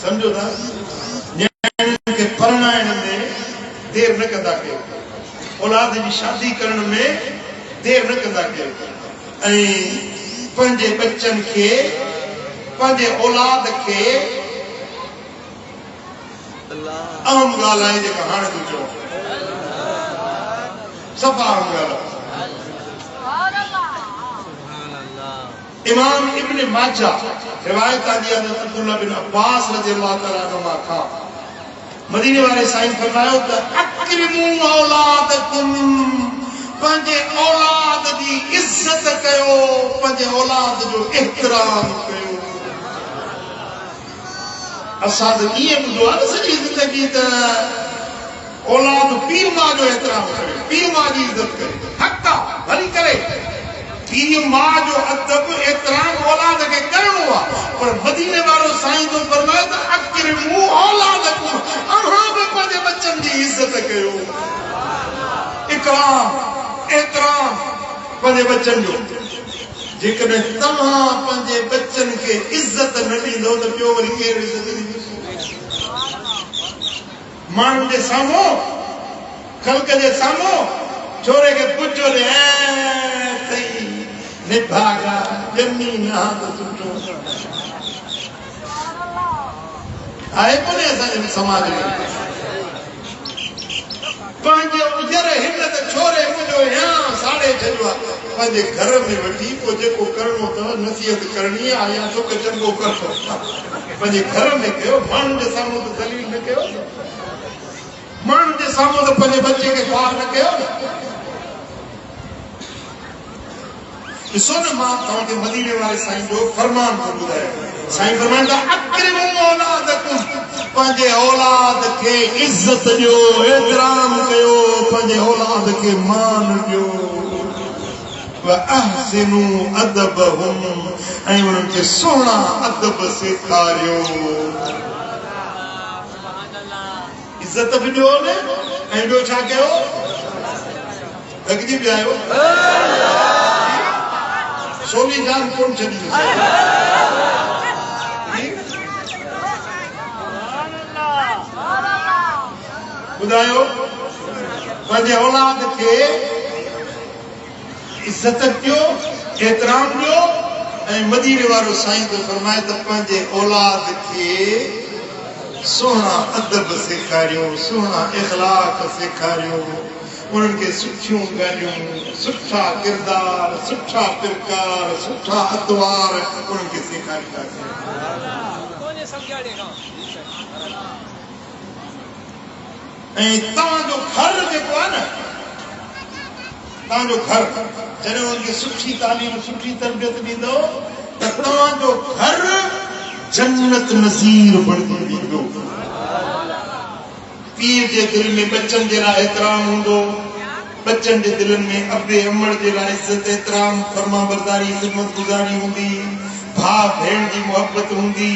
समझो था न्याणियुनि खे परणाइण में देर न कंदा कयो औलाद जी शादी करण में देर न कंदा कयो ऐं पंहिंजे बच्चनि खे पंहिंजे औलाद खे अहम ॻाल्हि आहे जेका हाणे तूं चओ सफ़ा अहम ॻाल्हि आहे इमाम इब्न माजा रिवायत आदि हज़रत अब्दुल्लाह बिन अब्बास रज़ियल्लाहु तआला अन्हुमा खां मदीने वाले साईं फरमायो त अक्रिमू औलादकुम पंहिंजे औलाद जी इज्जत कयो पंहिंजे औलाद जो एहतराम कयो असां त ईअं ॿुधो आहे न सॼी ज़िंदगी त औलाद पीउ माउ जो एहतराम करे पीउ माउ जी इज़त करे हक़ आहे भली करे पीउ माउ जो अदब एहतराम औलाद खे करणो आहे पर मदीने वारो साईं तो फरमायो त अक्रिमू औलादकुम अव्हां बि पंहिंजे बच्चनि जी इज़त कयो इकराम एहतराम पंहिंजे बच्चनि जो जेकॾहिं तव्हां पंहिंजे बच्चनि खे इज़त न ॾींदो त ॿियो वरी केरु इज़त ॾींदो माण्हुनि जे साम्हूं ख़ल्क़ जे साम्हूं छोरे खे पुछो निभागा ज़मीन आहे सुठो आहे कोन्हे असांजे समाज में पंहिंजे उजर हिन त छोरे मुंहिंजो या साड़े छॾियो आहे पंहिंजे घर में वठी पोइ जेको करिणो अथव नसीहत करणी आहे या तोखे चङो करिणो पंहिंजे घर में कयो माण्हुनि जे साम्हूं त दलील न कयो माण्हुनि जे साम्हूं त पंहिंजे बच्चे खे ख्वार न कयो ॾिसो न मां तव्हांखे मदीने वारे साईं जो फरमान थो ॿुधायां साईं फरमान था अक्रिमू औलादकुम पंहिंजे औलाद खे इज़त ॾियो एहतराम कयो पंहिंजे औलाद खे मान ॾियो वअहसिनू अदबहुम ऐं उन्हनि खे सुहिणा अदब सेखारियो इज़त बि ॾियो न ऐं ॿियो छा कयो लॻजी पिया आहियो सोनी जान कोन छॾी ॿुधायो पंहिंजे औलाद खे इज़त ॾियो एहतराम ॾियो ऐं मदीने वारो साईं तो फरमाए त पंहिंजे औलाद खे सुहिणा अदब सेखारियो सुहिणा इख़लाक़ सेखारियो उनके सुठियों ॻाल्हियूं, सुठा किरदार, सुठा पिरकार, सुठा अतवार उनके सेखारींदासीं। ऐं तव्हांजो घर जेको आहे न, तव्हांजो घर जॾहिं उनखे सुठी तालीम, सुठी तरबियत ॾींदो त तव्हांजो घर जन्नत नज़ीर बणिजी वेंदो। पीर जे दिल में बच्चन जे लाइ एतराम हूंदो, बच्चन जे दिलनि में अबे अमड़ जे लाइ इज़त एतराम, फरमा बरदारी, ख़िदमत गुज़ारी हूंदी, भाउ भेण जी मोहब्बत हूंदी।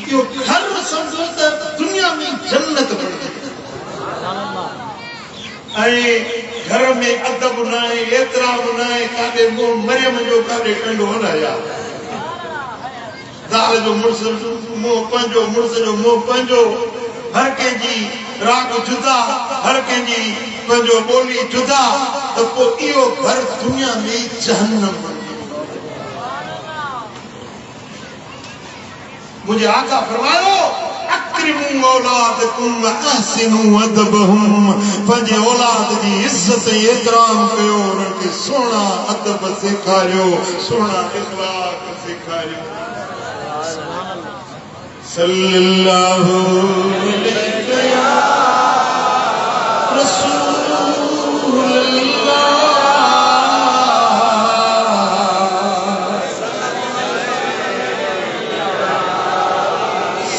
इहो घर सम्झो त दुनिया में जन्नत बणिजी ऐं घर में अदब न आहे, एतराम न आहे, काॾे मुंहुं मरियम जो काॾे कंडो हलाया, ज़ाल जो मुड़ुस मुंहुं पंहिंजो, मुड़ुस जो मुंहुं पंहिंजो, हर कंहिंजी राग जुदा, हर कंहिंजी पंहिंजो ॿोली जुदा, त पोइ इहो घर दुनिया में जहन्नम बणिजी वेंदो। मुंहिंजे आका फरमायो अक्रिमू औलादकुम अहसिनू अदबहुम, पंहिंजे औलाद जी इज़त ऐं एतराम कयो, उन्हनि खे सुहिणा अदब सेखारियो, सुहिणा इख़लाक़ सेखारियो। सल्लल्लाहु अलैहि या रसूल अल्लाह,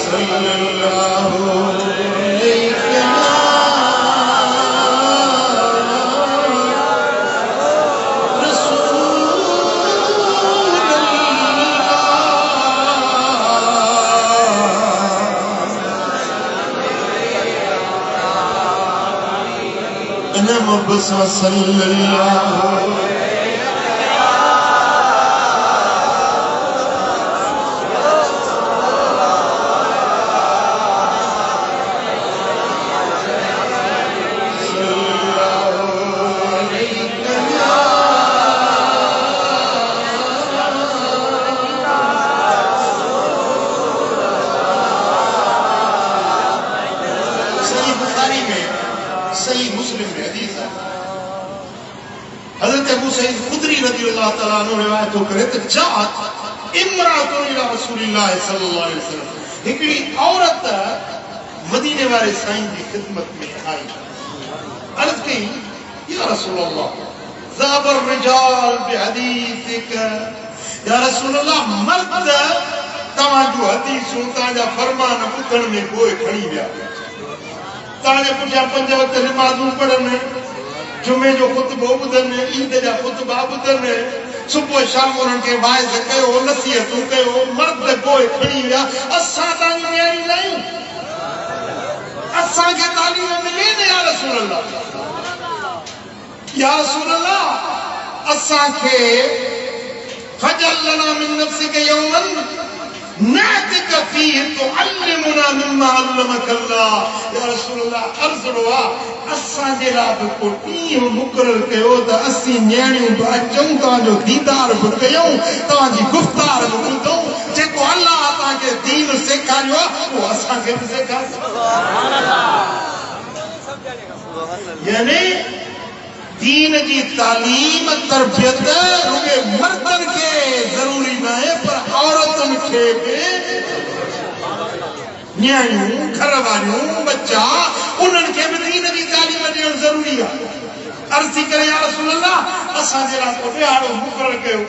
सल्लल्लाहु अलैहि या बस सल्लल्लाहु सही बुखारी में, सही मुस्लिम में हदीस है। हज़रत अबू सईद खुदरी रज़ियल्लाहु तआला अन्हु रिवायत करे त जात इमरातुन इला रसूलिल्लाह सल्लल्लाहु अलैहि वसल्लम, हिकड़ी औरत मदीने वाले साईं जी खिदमत में आई, अर्ज़ कई या रसूल अल्लाह ज़ाबर रिजाल बिहदीसिक, या रसूल अल्लाह मर्द तव्हांजो हदीसूं, तव्हांजा फरमान ॿुधण में गोए खणी विया, तव्हांजे पुठियां 5 वक़्त नमाज़ूं पढ़नि, जुमे जो ख़ुतबो ॿुधनि, ईद जा ख़ुतबा ॿुधनि, सुबुह शाम उन्हनि खे वाइज़ कयो, नसीहतूं कयो, मर्द गोए खणी विया। असां तव्हांजी न्याणी न आहियूं, असांखे तालीम मिले न या रसूल अल्लाह, या रसूल अल्लाह असांखे फजल लना मिन नफ्सिक यौमन नातिक फीह तुअल्लिमुना मिम्मा अल्लमक अल्लाह, या रसूल अल्लाह अर्ज़ हुआ असांजे लाइ बि को ॾींहुं मुक़ररु कयो त असीं न्याणियूं बि अचूं, तव्हांजो दीदार बि कयूं, तव्हांजी गुफ़्तार बि ॿुधूं, जेको अल्लाह तव्हांखे दीन सेखारियो आहे उहो असांखे बि सेखारियो। यानी दीन जी तालीम तरबियत रुगे मर्दन के जरूरी न है, पर औरतन के भी न्याणियों, घर वालियों, बच्चा उन्हनि खे बि दीन जी तालीम ॾियणु ज़रूरी आहे। अर्ज़ थी करे या रसूल अल्लाह असांजे लाइ को ॾियारो मुक़ररु कयो।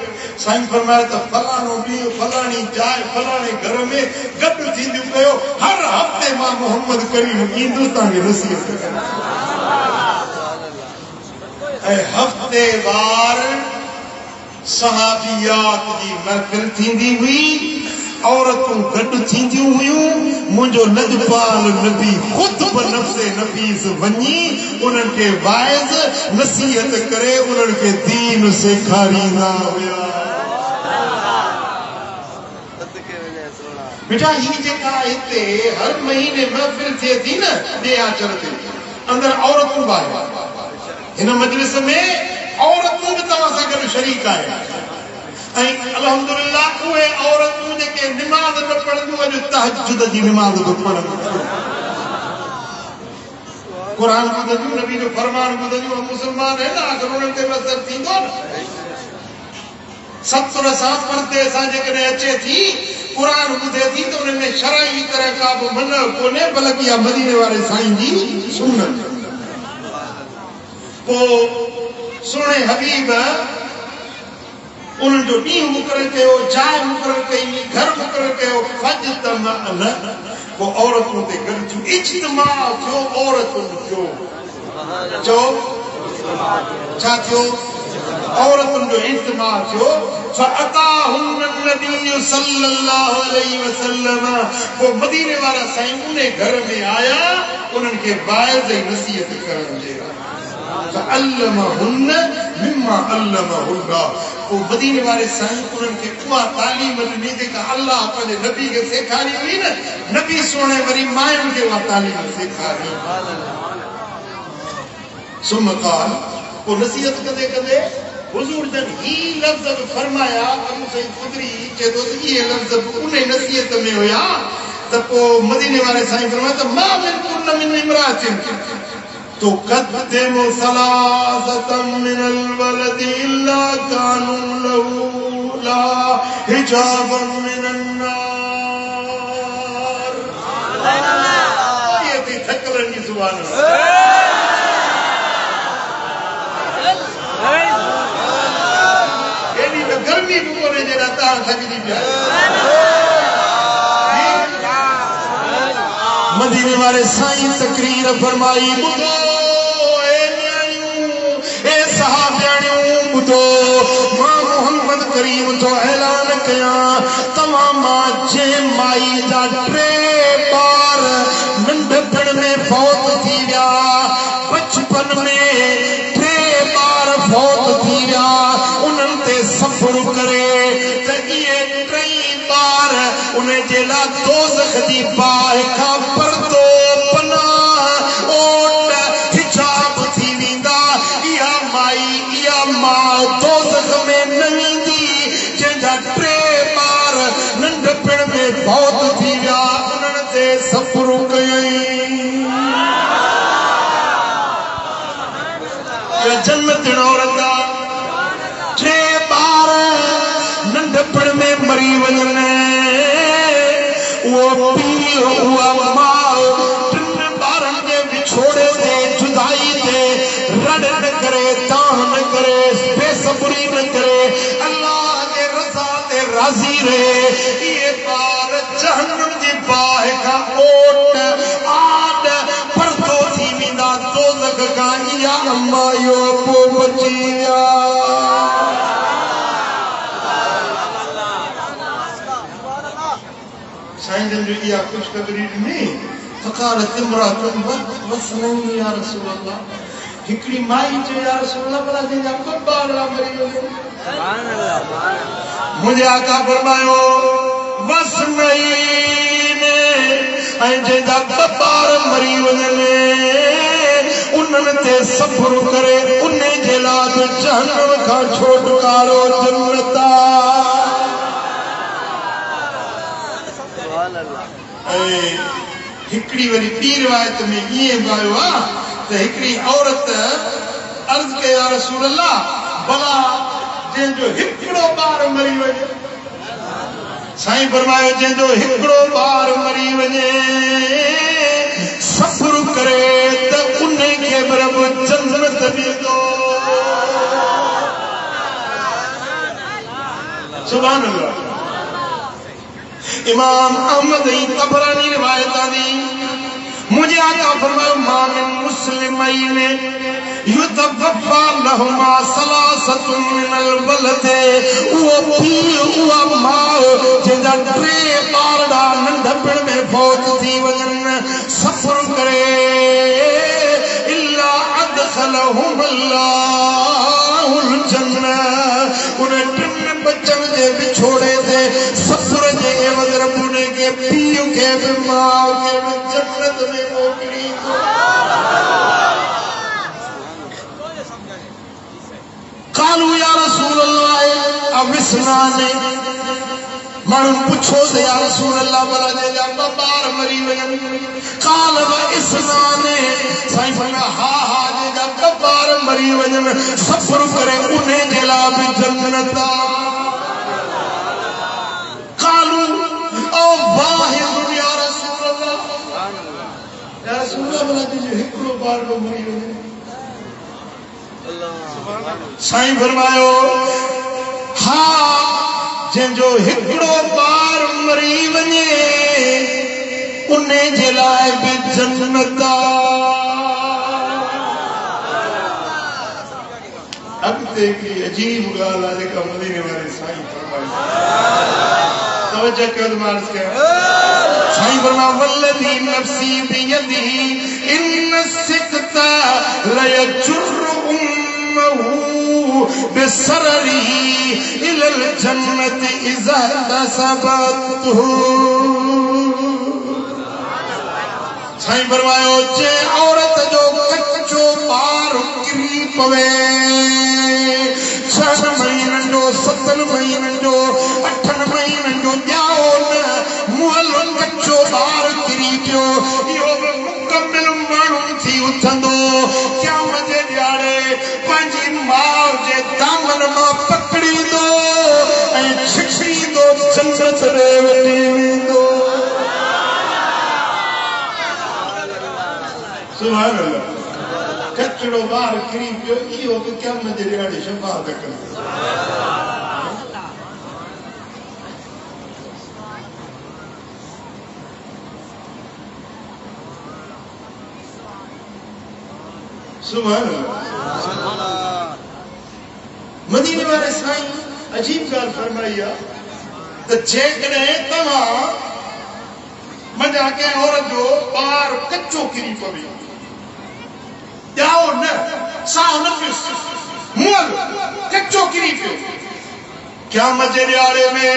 साईं फरमाए त फलाणो ॾींहुं, फलाणी जाइ, फलाणे घर में गॾु थींदियूं कयो, हर हफ़्ते मां मोहम्मद करीम ईंदुसि तव्हांखे नसीहत कंदुसि। हफ्तेवार सहाबियात जी महफिल थींदी हुई, औरतूं गॾु थींदियूं हुयूं, मुंहिंजो लजपाल नबी ख़ुदि बनफ़्से नफीस वञी उन्हनि खे वाइज़ नसीहत करे उन्हनि खे दीन सेखारींदा हुया। बेटा ही जेका हिते हर महीने महफिल थिए थी न ॿिए आचर ते, अंदरि औरतूं बि आहिनि, हिन मजलिस में औरतूं बि तव्हां सां गॾु शरीक आहिनि। ऐं अल्हम्दुलिल्लाह उहे औरतूं जेके निमाज़ न पढ़ंदियूं अॼु तहज्जुद जी निमाज़ बि पढ़नि। कुरान ॿुधंदियूं नबी जो फरमान ॿुधंदियूं मुसलमान है ना अगर उन्हनि ते असर थींदो न सत्तर सां परते असां जेकॾहिं अचे थी कुरान ॿुधे थी त उन में शरई तरह का बि मन कोन्हे बल्कि इहा मदीने वारे साईं जी सुन्नत पोइ सुहिणे हबीब उन्हनि जो ॾींहुं मुक़ररु कयो जाइ मुक़ररु कई घर मुक़ररु कयो फज तमअन पोइ औरतूं ते गॾिजियूं इज्तिमा थियो औरतुनि जो चओ छा थियो औरतुनि जो इज्तिमा थियो फअताहुन नबी सल्लल्लाहु अलैहि वसल्लम पोइ मदीने वारा साईं उन घर में आया उन्हनि खे बाइज़ ऐं नसीहत करण जे फअल्लमहुन मिम्मा अल्लमहुल्लाह पोइ मदीने वारे साईं उन्हनि खे उहा तालीम ॾिनी जेका अल्लाह पंहिंजे नबी खे सेखारी हुई न नबी सोणे वरी मायुनि खे उहा तालीम सेखारी सुम क़ाल पोइ नसीहत कंदे कंदे हुज़ूर जन ही लफ़्ज़ फरमाया अबू सईद खुदरी चए थो त इहे लफ़्ज़ उन नसीहत में हुया त पोइ मदीने वारे साईं फरमाया त मा मिन कुन मिन इमरातिन तो कद्दिमु सलासतम मिनल वलदी इल्ला कानू लहू ला हिजाबन मिनन नार ये थी थकलनि जी ज़ुबान गर्मी भी कोने जरा तां थकजी पिया मदीने वाले साईं तकरीर फरमाई ॿुधो ए न्याणियूं ए सहाबियाणियूं ॿुधो मां मोहम्मद करीम तो ऐलान कयां तव्हां मां जे माई जा 3 ॿार नंढपण में फौत थी विया बचपन में 3 ॿार फौत थी विया उन्हनि ते सफ़र करे त इहे 3 ॿार उन जे लाइ दोज़ख जी बाहि खां परदो पनाह ओट हिजाब थी वेंदा इहा माई इहा मां दोज़ख में न वेंदी जंहिंजा 3 ॿार नंढपण में फौत थी विया उन्हनि ते सफ़र कयईं जन्नत औरत 3 ॿार नंढपण में मरी वञनि उहो पीउ उहा माउ 3 ॿारनि जे विछोड़े ते जुदाई ते रड़ न करे ताह न करे बेसब्री न करे अल्लाह जे रज़ा ते राज़ी रहे इहे ॿार जहन्नम जी बाहि खां ओट आड परदो थी वेंदा दोज़ख खां इहा अम्मा इहो पोइ बची विया साईं जन जो इहा ख़ुशख़बरी ॾिनी फ़क़ालत इम्राअतुन वस्नैन या रसूल अल्लाह हिकिड़ी माई चयो या रसूल अल्लाह भला जंहिंजा 2 ॿार मरी वञनि सुभान अल्लाह मुंहिंजे आका फरमायो वस्नैन ऐं जंहिंजा 2 ॿार मरी वञनि उन्हनि ते सफ़र करे उन जे लाइ जहन्नम खां छुटकारो जन्नत हिकिड़ी वरी ॿी रिवायत में ईअं ॿुधायो आहे त हिकिड़ी औरत अर्ज़ कयो या रसूल अल्लाह भला जंहिंजो हिकिड़ो ॿार मरी वञे साईं फरमायो जंहिंजो हिकिड़ो ॿार मरी वञे सफ़र करे त उन खे रब जन्नत ॾींदो सुभान अल्लाह इमाम अहमद ही तबरानी रिवायत आनी मुझे आका फरमायो मामिन मुस्लिमैन युतवफ़ा लहुमा सलासतुन मिनल वलद उहो पीउ उहा माउ जंहिंजा 3 ॿार नंढपण में फौत थी वञनि सफ़र करे इल्ला अदखलहुम अल्लाहुल जन्नह उन 3 बच्चनि जे विछोड़े ते सफ़र जे एवज़ रब उन खे पीउ खे बि माउ खे बि जन्नत में मोकिलींदो कालू या रसूल अल्लाह अविस्नाने मानूं पुछो त या रसूल अल्लाह भला जे जा बार मरी वजन काल व इसनाने साईं फरमा हा हा जे जा बार मरी वजन सफर करे उने जेला भी जन्नत कालू ओ वाहिद या रसूल अल्लाह भला जे हिकड़ो बार को मरी वजन साईं फरमायो हा जो हिकड़ो बार मरी वने उने जे लाइ भी जन्नत अॻिते हिकिड़ी अजीब ॻाल्हि आहे जेका मदीने वारे साईं फरमाई तवजो कयो त मार्स कयो साईं फरमा वल्लदी नफ्सी बियदिही इन सिकता लयजुर बिसररी इलल जन्नत इज़ा तसबतहु साईं फरमायो जे औरत जो कच्चो बार किरी पवे 6 महीननि जो 7 महीननि जो 8 महीननि जो ॼाओ न मुहल कच्चो बार किरी पियो इहो बि मुकमिल माण्हू थी उथंदो क़यामत जे ॾियारे पंहिंजी माउ जे दामन मां पकड़ींदो ऐं छिकींदो जन्नत ॾे वठी वेंदो सुभान अल्लाह कचड़ो बार किरी पियो इहो बि क़यामत जे ॾियारे शफ़ाअत कंदो सुभान अल्लाह मदीने वाले साईं अजीब ॻाल्हि फरमाई आहे त जेकॾहिं तव्हां मञा कंहिं औरत जो ॿार कचो किरी पवे ॼाओ न साओ न पियुसि मुअल कचो किरी पियो क़यामत जे ॾियारे में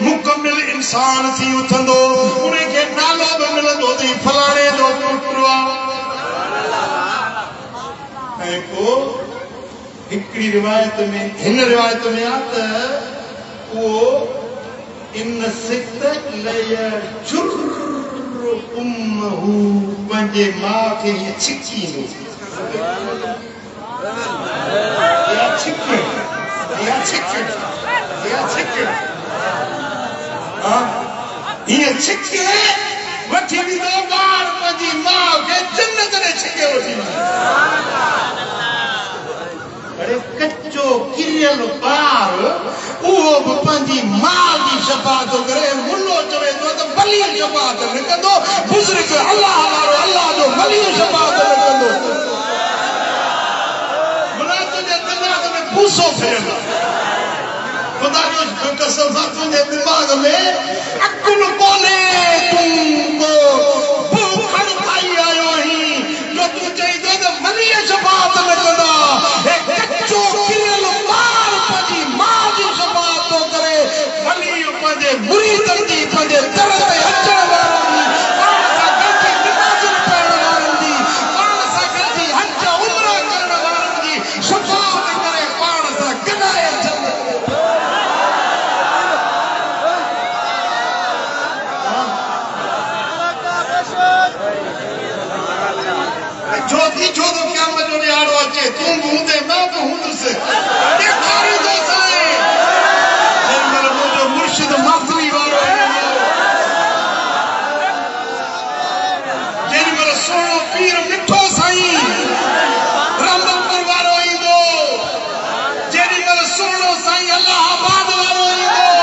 मुकमिल इंसान थी उथंदो उनखे नालो बि मिलंदो त फलाणे जो पुटु आहे ऐं पोइ हिकिड़ी रिवायत में हिन रिवायत में आहे त उहो इन सिक्त लयजुर उम्महु पंहिंजे माउ खे हीअं छिकींदो या छिके या छिके या छिके हीअं छिके वठी वेंदो ॿार पंहिंजी माउ खे जन्नत ॾे छिके वठी वेंदो अरे कच्चो किरियल ॿार उहो बि पंहिंजी माउ जी शफ़ाअत करे मुल्लो चवे थो त वली शफ़ाअत न कंदो बुज़ुर्ग अल्लाह वारो अल्लाह जो वली शफ़ाअत न कंदो तुंहिंजे दिमाग़ में भूसो फिरियल ख़ुदा जो कसम सां तुंहिंजे दिमाग़ में अकुल कोन्हे तूं भूखड़ खाई आयो आहीं जो तूं चई थो त वली शफ़ाअत न कंदा कच्चो किरियल ॿार पंहिंजी माउ जी शफ़ाअत थो करे वली पंहिंजे मुरीदनि जी पंहिंजे दर ते अचण वारनि जी पाण सां गॾिजी निमाज़ पढ़ण वारनि जी पाण सां गॾिजी हज उमरा करण वारनि जी शफ़ाअत करे पाण सां गॾाए ज्योति छो तो क़यामत जो ॾियारो अचे तूं बि हूंदे मां बि हूंदुसि ॾेखारींदो साईं जेॾी महिल मुंहिंजो मुर्शिद मातमी वारो जेॾी महिल सोनो पीर मिठो साईं रामपुर वारो ईंदो जेॾी महिल सोनो साईं अलाहाबाद वारो ईंदो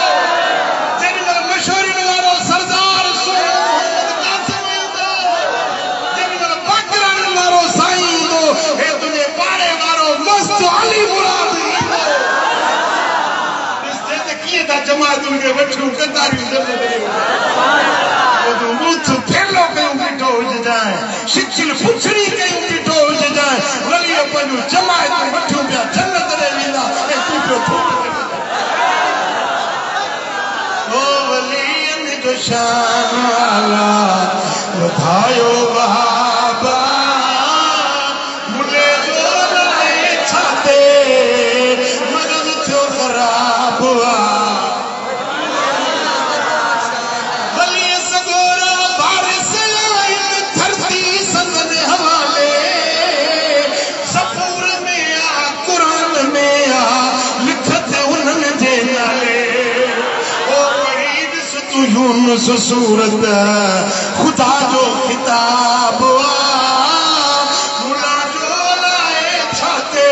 जेॾी महिल मशहूरी वारो सरदार सोनो मोहम्मद कासिम ईंदो जेॾी महिल बाकरान वारो साईं ईंदो हे तुंहिंजे पाड़े वारो मस्त अली मुराद ईंदो ॾिसजे त कीअं था जमातुनि खे वठूं कतारियूं जल्द तूं मुथ थेलो कयूं बीठो हुजांइ शिकिल पुछड़ी कयूं बीठो हुजांइ वरी पंहिंजूं जमातूं वठूं पिया जन्नत ॾे वेंदा ऐं तूं पियो थोरो ओ वलीअनि जो शान वाला वधायो वहाबा मुले जो लाइ छाते मदद थियो ख़राब यूनुस सूरत खुदा जो किताब मुला जो लाए छाते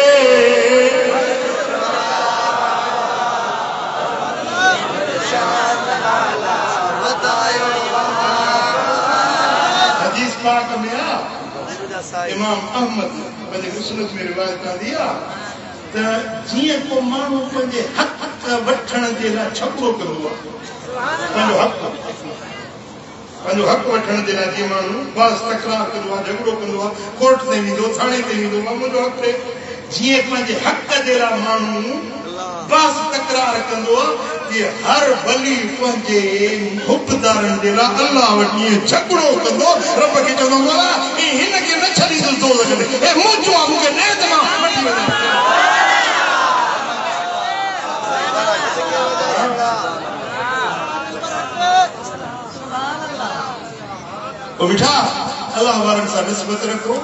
हदीस पाक में इमाम अहमद पंहिंजे मुस्लिम में रिवायत का दिया त जीअं को माण्हू पंहिंजे हक़ वठण जे लाइ छकड़ो कंदो आहे पंहिंजो हक़ वठण जे लाइ जीअं माण्हू बस तकरार कंदो आहे झगड़ो कंदो आहे कोर्ट ते वेंदो थाणे ते वेंदो आहे मुंहिंजो हक़ आहे जीअं पंहिंजे हक़ जे लाइ माण्हू बस तकरार कंदो आहे तीअं हर वली पंहिंजे हुबदारनि जे लाइ अल्लाह वटि ईअं झगड़ो कंदो रब खे चवंदो मौला हिन खे न छॾींदुसि दोस्त खे हे मुंहिंजो आहे मूंखे ॾे त मां वठी वञां मिठा अल्लाह वारनि सां निस्बत रखो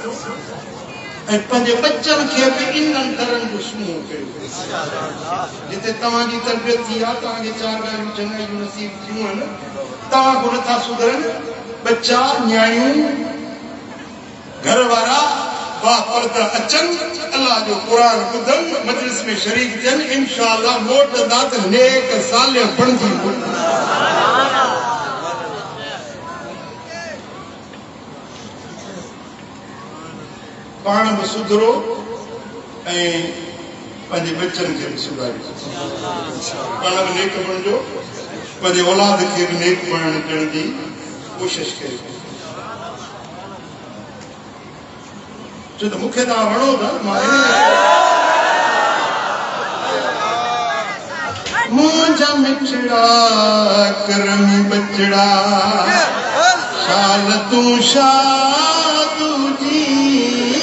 ऐं पंहिंजे बच्चनि खे बि इन्हनि तरहनि जो स्मूह कयो जिते तव्हांजी तरबियत थी आहे तव्हांखे 4 ॻाल्हियूं चङायूं नसीब थियूं आहिनि तव्हां को नथा सुधरनि बच्चा न्याणियूं घर वारा बापर्दा अचनि अल्लाह जो क़ुरान ॿुधनि मजलिस में शरीक थियनि इंशाअल्लाह मोटंदा त नेक सालिह बणजी पाण बि सुधरो ऐं पंहिंजे बच्चनि खे बि सुधारियो पाण बि नेक बणिजो पंहिंजे औलाद खे बि नेक बणण जी कोशिश कयो छो त मूंखे तव्हां वणो था मां मुंहिंजा मिठड़ा करमी बचड़ा शाल तूं शादू जी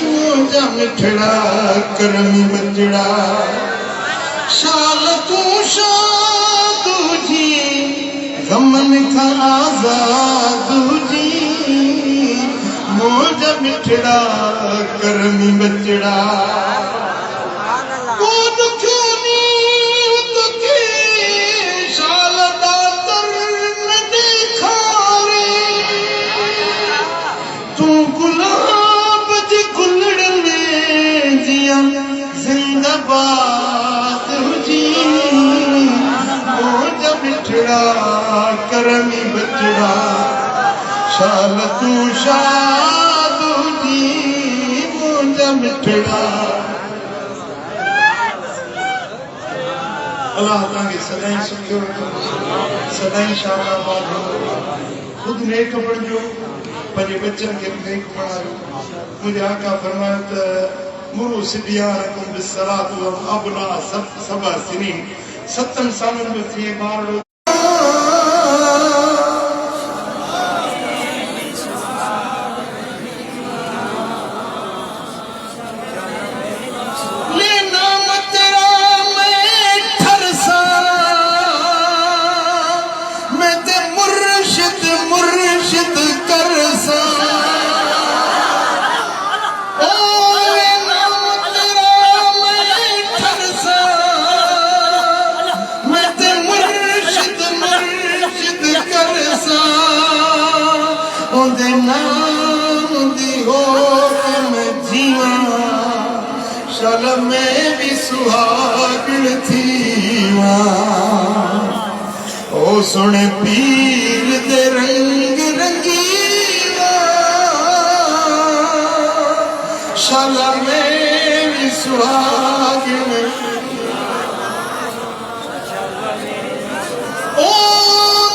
मुंहिंजा मिठड़ा करमी बचड़ा शाल तूं शादू जी गमन खां आज़ादू जी मुंहिंजा मिठड़ा करमी बचड़ा जिंदाबाद जी मुंहिंजा मिठड़ा करमी बचड़ा शाल तूं शादू जी मुंहिंजा मिठड़ा अल्लाह तव्हांखे सदाईं सुठो सदाईं शादाबाद ख़ुदि नेक बणिजो पंहिंजे बच्चनि खे बि नेक बणायो मुंहिंजे आका फरमायो त मुरु सिबियानकुम बिस्सलात व अबना सबा सिनीन 7 सालनि में थिए ॿार शाल में भी सुहागण थी ओ सुने पीर दे रंग रंगीवा शाल में भी सुहागण ओ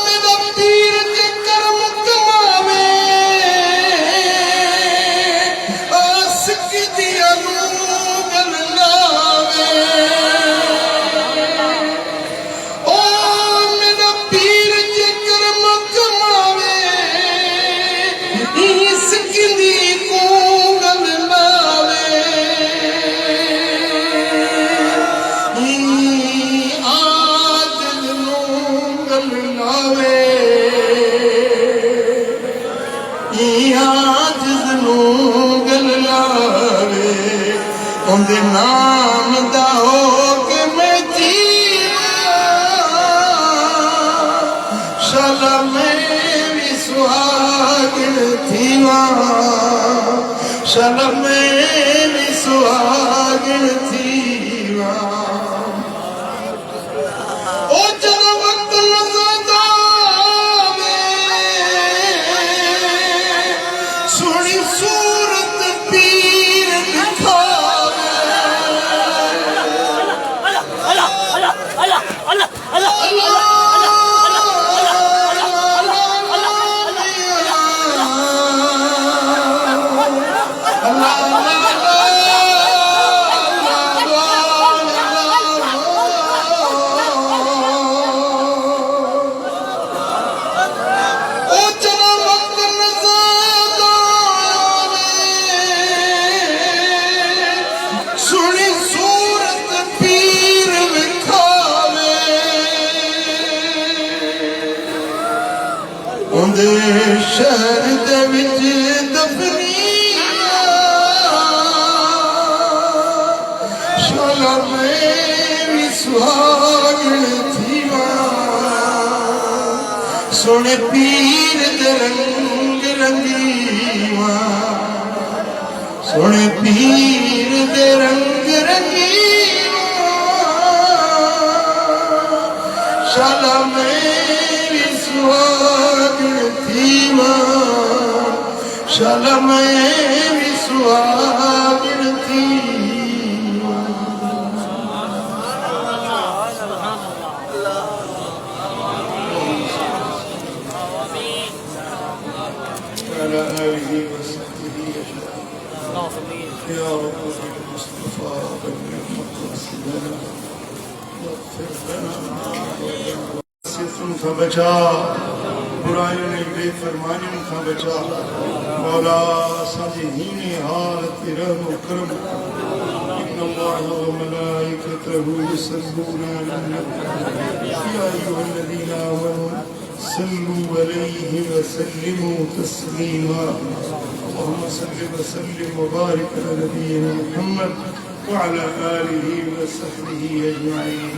मेरा पीर के कर्म कमावे आशिक दिया शाला मेरी सुहागण थी ओ चलो वक्त लज़दा सोनी सूरत पीर दिखावे शहर दे विच दफनिया शाला मेरी सुहागण थी सोने पीर दे रंग रंगीवा सोने पीर दे रंग रंगीवा शाला मेरी सुहागण शाला मेरी सुहागण थी या रब मुस्तफा बचा बुराइयों ने बेफरमानियों का बचा मौला साजी हीने हालत रहम करम इन्नल्लाह व मलाइकतहु युसल्लूना अलन नबी या अय्युहल्लज़ीना आमनू सल्लू अलैहि व सल्लिमू तस्लीमा अल्लाहुम्मा सल्लि व सल्लिम व बारिक अला नबियिना मुहम्मद व अला आलिहि व सहबिहि अजमईन।